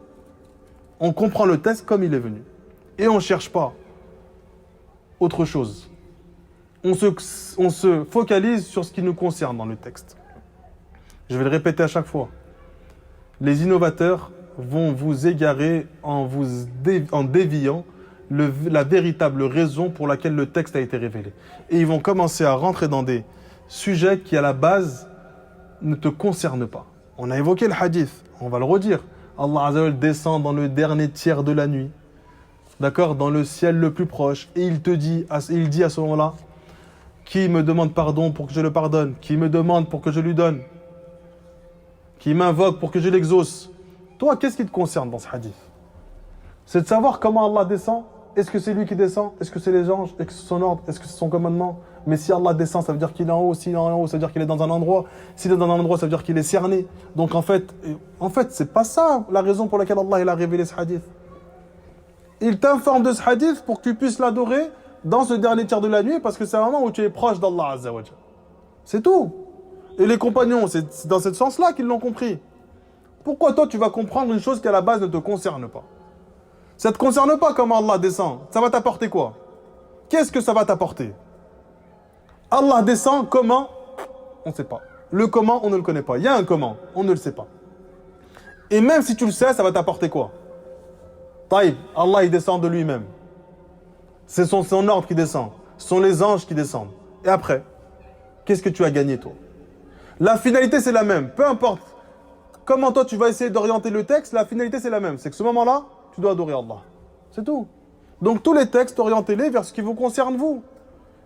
On comprend le texte comme il est venu. Et on ne cherche pas autre chose. On se focalise sur ce qui nous concerne dans le texte. Je vais le répéter à chaque fois. Les innovateurs vont vous égarer en déviant la véritable raison pour laquelle le texte a été révélé. Et ils vont commencer à rentrer dans des sujets qui, à la base, ne te concernent pas. On a évoqué le hadith, on va le redire. Allah Azza wa Jalla descend dans le dernier tiers de la nuit, d'accord, dans le ciel le plus proche, et il dit à ce moment-là, Qui me demande pardon pour que je le pardonne? Qui me demande pour que je lui donne? Qui m'invoque pour que je l'exauce? Toi, qu'est-ce qui te concerne dans ce hadith? C'est de savoir comment Allah descend. Est-ce que c'est lui qui descend? Est-ce que c'est les anges? Est-ce que c'est son ordre? Est-ce que c'est son commandement? Mais si Allah descend, ça veut dire qu'il est en haut. S'il est en haut, ça veut dire qu'il est dans un endroit. S'il est dans un endroit, ça veut dire qu'il est cerné. Donc en fait, c'est pas ça la raison pour laquelle Allah il a révélé ce hadith. Il t'informe de ce hadith pour que tu puisses l'adorer dans ce dernier tiers de la nuit, parce que c'est un moment où tu es proche d'Allah Azza wa Jalla. C'est tout. Et les compagnons, c'est dans ce sens-là qu'ils l'ont compris. Pourquoi toi tu vas comprendre une chose qui à la base ne te concerne pas? Ça ne te concerne pas comment Allah descend. Ça va t'apporter quoi? Qu'est-ce que ça va t'apporter? Allah descend, comment? On ne sait pas. Le comment, on ne le connaît pas. Il y a un comment, on ne le sait pas. Et même si tu le sais, ça va t'apporter quoi? Taïb, Allah il descend de lui-même. C'est son ordre qui descend. Ce sont les anges qui descendent. Et après, qu'est-ce que tu as gagné toi? La finalité c'est la même. Peu importe comment toi tu vas essayer d'orienter le texte, la finalité c'est la même. C'est que ce moment-là, tu dois adorer Allah. C'est tout. Donc tous les textes, orientez-les vers ce qui vous concerne vous.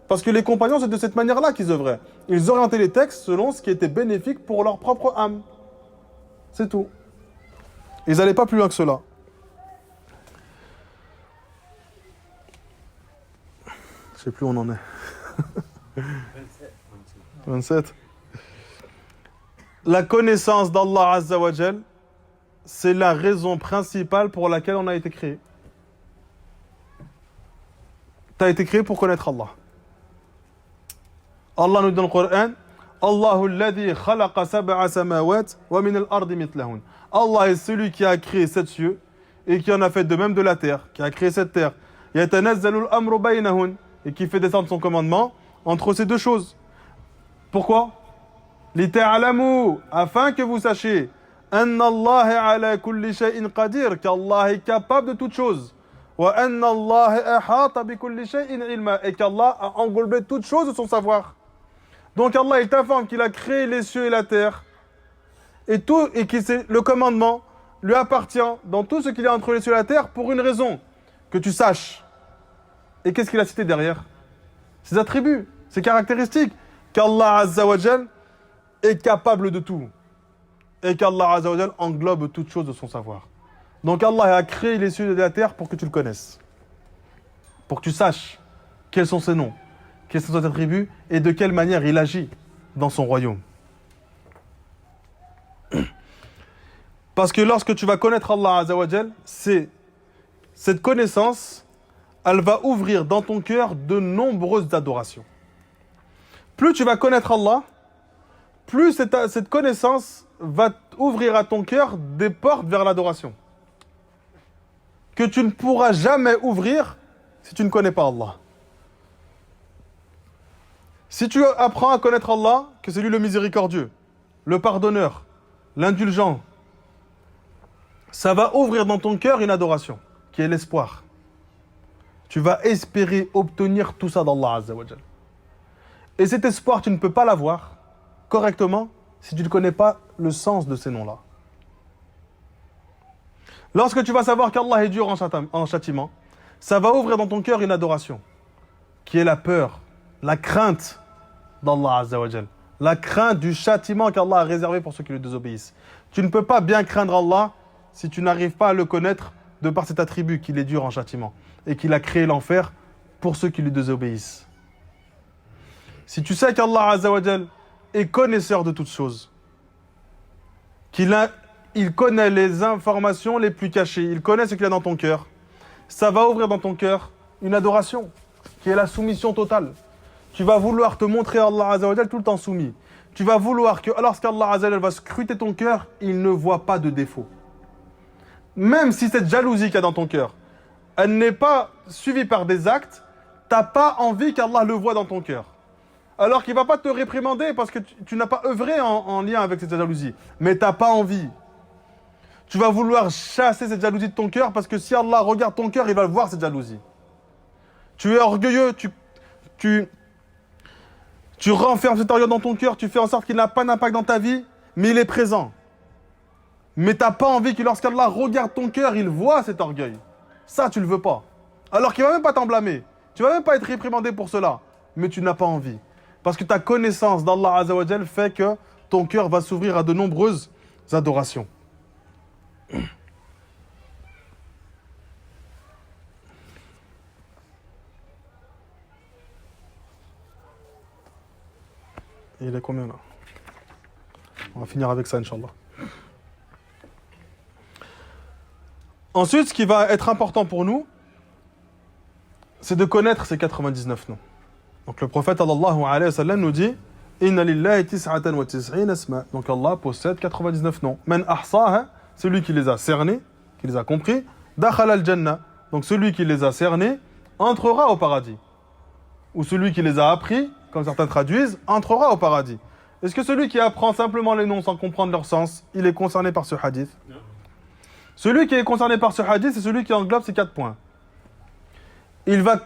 Parce que les compagnons, c'est de cette manière-là qu'ils œuvraient. Ils orientaient les textes selon ce qui était bénéfique pour leur propre âme. C'est tout. Ils n'allaient pas plus loin que cela. Je sais plus où on en est. 27. La connaissance d'Allah Azza wa Jal, c'est la raison principale pour laquelle on a été créé. Tu as été créé pour connaître Allah. Allah nous dit dans le Coran, Allahu alladhi khalaqa sab'a samawat wa min al-ardi mithlahun. Allah est celui qui a créé 7 cieux et qui en a fait de même de la terre, qui a créé cette terre. Yatanazzalu al-amru baynahun, et qui fait descendre son commandement entre ces deux choses. Pourquoi? Lita'alamu, afin que vous sachiez, anna Allah ala kulli shay'in qadir, qu'Allah est capable de toutes choses. Wa anna Allah ahata bi kulli shay'in ilma, et qu'Allah a englobé toutes choses de son savoir. Donc Allah il t'informe qu'il a créé les cieux et la terre, et que le commandement lui appartient dans tout ce qu'il y a entre les cieux et la terre pour une raison, que tu saches. Et qu'est-ce qu'il a cité derrière? Ses attributs, ses caractéristiques, qu'Allah Azza wa Jal est capable de tout, et qu'Allah Azza wa Jal englobe toutes choses de son savoir. Donc Allah a créé les cieux et la terre pour que tu le connaisses, pour que tu saches quels sont ses noms, quels sont ses attributs, et de quelle manière il agit dans son royaume. Parce que lorsque tu vas connaître Allah Azza wa Jal, cette connaissance, elle va ouvrir dans ton cœur de nombreuses adorations. Plus tu vas connaître Allah, plus cette connaissance va ouvrir à ton cœur des portes vers l'adoration, que tu ne pourras jamais ouvrir si tu ne connais pas Allah. Si tu apprends à connaître Allah, que c'est lui le miséricordieux, le pardonneur, l'indulgent, ça va ouvrir dans ton cœur une adoration, qui est l'espoir. Tu vas espérer obtenir tout ça d'Allah Azza wa Jal. Et cet espoir, tu ne peux pas l'avoir correctement si tu ne connais pas le sens de ces noms-là. Lorsque tu vas savoir qu'Allah est dur en châtiment, ça va ouvrir dans ton cœur une adoration, qui est la peur, la crainte d'Allah Azza wa Jal, la crainte du châtiment qu'Allah a réservé pour ceux qui lui désobéissent. Tu ne peux pas bien craindre Allah si tu n'arrives pas à le connaître de par cet attribut qu'il est dur en châtiment et qu'il a créé l'enfer pour ceux qui lui désobéissent. Si tu sais qu'Allah Azza wa Jal est connaisseur de toutes choses, il connaît les informations les plus cachées, il connaît ce qu'il y a dans ton cœur, ça va ouvrir dans ton cœur une adoration qui est la soumission totale. Tu vas vouloir te montrer à Allah Azza wa Jal tout le temps soumis. Tu vas vouloir que lorsqu'Allah Azza wa Jal va scruter ton cœur, il ne voit pas de défaut. Même si cette jalousie qu'il y a dans ton cœur, elle n'est pas suivie par des actes, tu n'as pas envie qu'Allah le voie dans ton cœur. Alors qu'il ne va pas te réprimander parce que tu n'as pas œuvré en lien avec cette jalousie. Mais tu n'as pas envie. Tu vas vouloir chasser cette jalousie de ton cœur parce que si Allah regarde ton cœur, il va voir cette jalousie. Tu es orgueilleux, tu renfermes cet orgueil dans ton cœur, tu fais en sorte qu'il n'a pas d'impact dans ta vie, mais il est présent. Mais tu n'as pas envie que lorsqu'Allah regarde ton cœur, il voit cet orgueil. Ça, tu ne le veux pas. Alors qu'il ne va même pas t'en blâmer. Tu ne vas même pas être réprimandé pour cela. Mais tu n'as pas envie. Parce que ta connaissance d'Allah Azza wa Jal fait que ton cœur va s'ouvrir à de nombreuses adorations. Et il est combien là? On va finir avec ça, Inch'Allah. Ensuite, ce qui va être important pour nous, c'est de connaître ces 99 noms. Donc le prophète sallallahu alayhi wa sallam nous dit Inna lillahi tis'atan wa tis'ina asma. Donc Allah possède 99 noms. Man ahsaha, celui qui les a cernés, qui les a compris, dakhala al-jannah. Donc celui qui les a cernés entrera au paradis. Ou celui qui les a appris, comme certains traduisent, entrera au paradis. Est-ce que celui qui apprend simplement les noms sans comprendre leur sens, il est concerné par ce hadith? Non. Celui qui est concerné par ce hadith, c'est celui qui englobe ces 4 points. Il va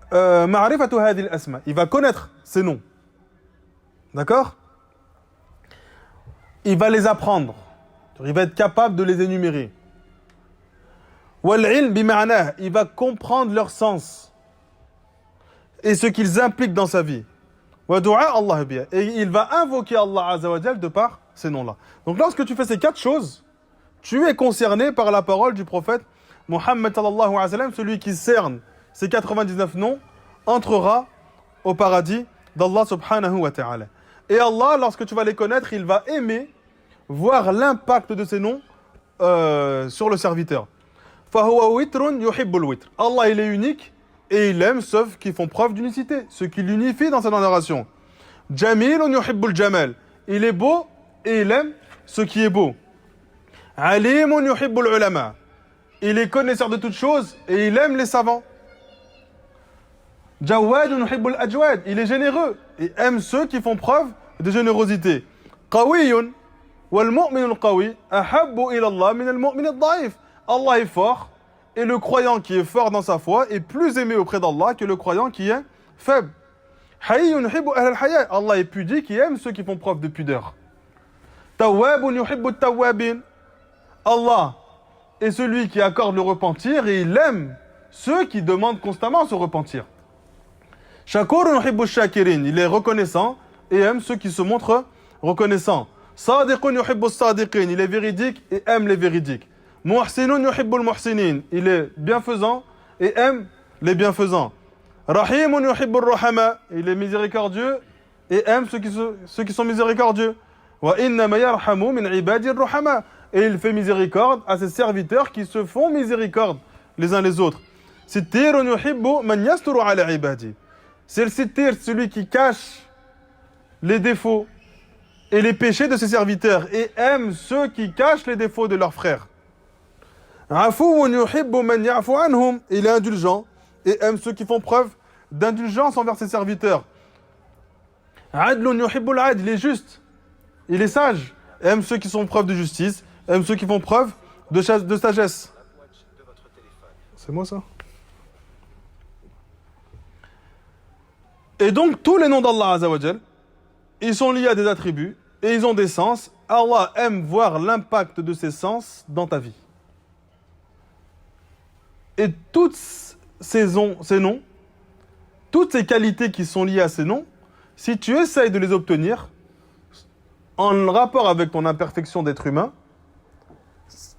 ma'rifatu hadhihi al-asma, il va connaître ces noms. D'accord? Il va les apprendre. Il va être capable de les énumérer. Wal-ilm bima'nah, il va comprendre leur sens et ce qu'ils impliquent dans sa vie. Wa du'a Allah biha, et il va invoquer Allah Azza wa Jal de par ces noms-là. Donc lorsque tu fais ces 4 choses, tu es concerné par la parole du prophète Muhammad sallallahu alayhi wa sallam, celui qui cerne ces 99 noms entrera au paradis d'Allah subhanahu wa ta'ala. Et Allah, lorsque tu vas les connaître, il va aimer voir l'impact de ces noms sur le serviteur. Fahuwa witrun yuhibbul witr. Allah, il est unique et il aime ceux qui font preuve d'unicité, ceux qui l'unifient dans sa adoration. Jamilun yuhibbul jamal. Il est beau et il aime ce qui est beau. Alimun yuhibbul ulama. Il est connaisseur de toutes choses et il aime les savants. Jawadun yuhibbul ajwad. Il est généreux et aime ceux qui font preuve de générosité. Qawiyun wal mu'minul qawi ahabbu ila Allah min al mu'min ad-da'if. Allah est fort et le croyant qui est fort dans sa foi est plus aimé auprès d'Allah que le croyant qui est faible. Hayyun yuhibbu ahl al-haya. Allah est pudique et aime ceux qui font preuve de pudeur. Tawwabun yuhibbu at-tawwabin. Allah est celui qui accorde le repentir et il aime ceux qui demandent constamment à se repentir. Shakurun yuhibbu ash-shakirin. Il est reconnaissant et aime ceux qui se montrent reconnaissants. Sadiqun yuhibbu as-sadiqin. Il est véridique et aime les véridiques. Muhsinun yuhibbu al-muhsinin. Il est bienfaisant et aime les bienfaisants. Rahimun yuhibbu ar-rahama. Il est miséricordieux et aime ceux qui sont miséricordieux. Wa innama yarhamu min ibadi ar-rahama. Et il fait miséricorde à ses serviteurs qui se font miséricorde les uns les autres. Sittirun yuhibbu man yasturu ala ibadi. C'est le sittir, celui qui cache les défauts et les péchés de ses serviteurs et aime ceux qui cachent les défauts de leurs frères. Afuun yuhibbu man ya'fu anhum. Il est indulgent et aime ceux qui font preuve d'indulgence envers ses serviteurs. Adlun yuhibbu al-adl. Il est juste, il est sage, aime ceux qui font preuve de justice, aime ceux qui font preuve de sagesse. C'est moi ça? Et donc tous les noms d'Allah Azza wa Jal, ils sont liés à des attributs et ils ont des sens. Allah aime voir l'impact de ces sens dans ta vie. Et toutes ces noms, toutes ces qualités qui sont liées à ces noms, si tu essayes de les obtenir en rapport avec ton imperfection d'être humain,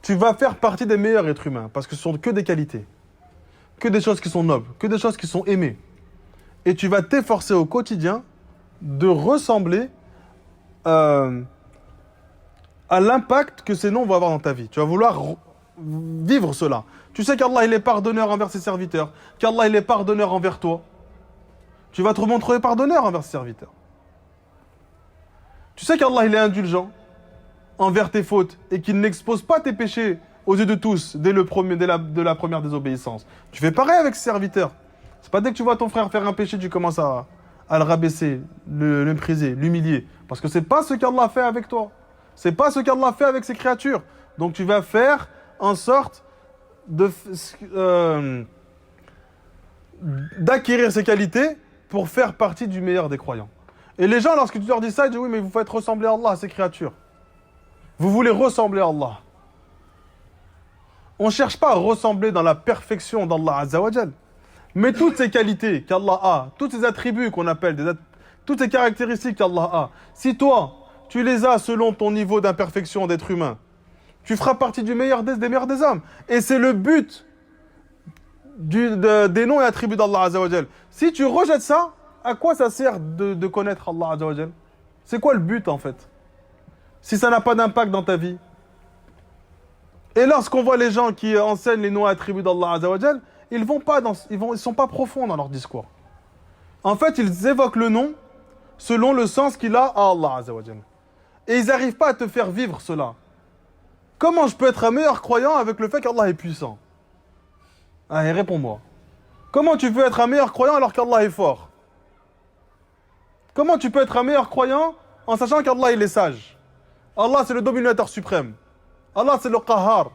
tu vas faire partie des meilleurs êtres humains parce que ce sont que des qualités, que des choses qui sont nobles, que des choses qui sont aimées. Et tu vas t'efforcer au quotidien de ressembler à l'impact que ces noms vont avoir dans ta vie. Tu vas vouloir vivre cela. Tu sais qu'Allah il est pardonneur envers ses serviteurs, qu'Allah il est pardonneur envers toi. Tu vas te montrer pardonneur envers ses serviteurs. Tu sais qu'Allah il est indulgent envers tes fautes et qu'il n'expose pas tes péchés aux yeux de tous dès la première désobéissance. Tu fais pareil avec ses serviteurs. C'est pas dès que tu vois ton frère faire un péché, tu commences à le rabaisser, le mépriser, l'humilier. Parce que c'est pas ce qu'Allah fait avec toi. C'est pas ce qu'Allah fait avec ses créatures. Donc tu vas faire en sorte d'acquérir ces qualités pour faire partie du meilleur des croyants. Et les gens, lorsque tu leur dis ça, ils disent oui, mais vous faites ressembler à Allah, à ses créatures. Vous voulez ressembler à Allah. On ne cherche pas à ressembler dans la perfection d'Allah Azza wa Jal. Mais toutes ces qualités qu'Allah a, tous ces attributs qu'on appelle toutes les caractéristiques qu'Allah a, si toi, tu les as selon ton niveau d'imperfection d'être humain, tu feras partie des meilleurs des hommes. Et c'est le but des noms et attributs d'Allah Azza wa Jal. Si tu rejettes ça, à quoi ça sert de connaître Allah Azza wa Jal? C'est quoi le but en fait? Si ça n'a pas d'impact dans ta vie. Et lorsqu'on voit les gens qui enseignent les noms et attributs d'Allah Azza wa Jal, ils sont pas profonds dans leur discours. En fait, ils évoquent le nom selon le sens qu'il a à Allah Azza wa Jal. Et ils n'arrivent pas à te faire vivre cela. Comment je peux être un meilleur croyant avec le fait qu'Allah est puissant? Allez, réponds-moi. Comment tu peux être un meilleur croyant alors qu'Allah est fort? Comment tu peux être un meilleur croyant en sachant qu'Allah il est sage? Allah c'est le dominateur suprême. Allah c'est le Qahar,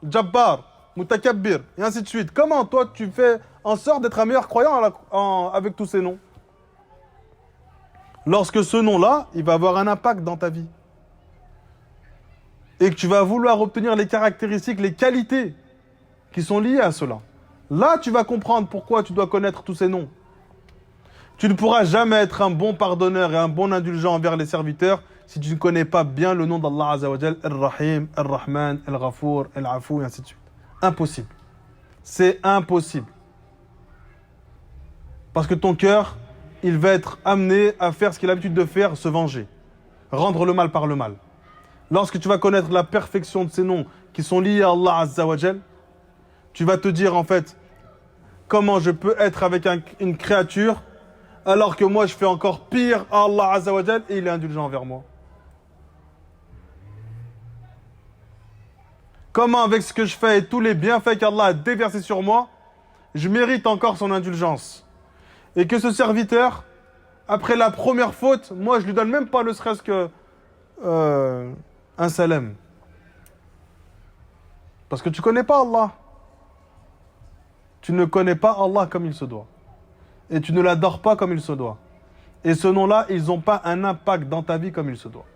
Jabbar, Mutakabbir, et ainsi de suite. Comment toi tu fais en sorte d'être un meilleur croyant avec tous ces noms? Lorsque ce nom-là, il va avoir un impact dans ta vie. Et que tu vas vouloir obtenir les caractéristiques, les qualités qui sont liées à cela. Là, tu vas comprendre pourquoi tu dois connaître tous ces noms. Tu ne pourras jamais être un bon pardonneur et un bon indulgent envers les serviteurs si tu ne connais pas bien le nom d'Allah Azza wa Jal, Ar-Rahim, Ar-Rahman, Al-Ghafour, Al-Afou, et ainsi de suite. Impossible. C'est impossible. Parce que ton cœur, il va être amené à faire ce qu'il a l'habitude de faire, se venger. Rendre le mal par le mal. Lorsque tu vas connaître la perfection de ces noms qui sont liés à Allah Azza wa Jal, tu vas te dire en fait, comment je peux être avec une créature alors que moi je fais encore pire à Allah Azza wa Jal et il est indulgent envers moi. Comment avec ce que je fais et tous les bienfaits qu'Allah a déversés sur moi, je mérite encore son indulgence. Et que ce serviteur, après la première faute, moi je lui donne même pas ne serait-ce que un salam. Parce que tu connais pas Allah. Tu ne connais pas Allah comme il se doit. Et tu ne l'adores pas comme il se doit. Et ce nom-là, ils n'ont pas un impact dans ta vie comme il se doit.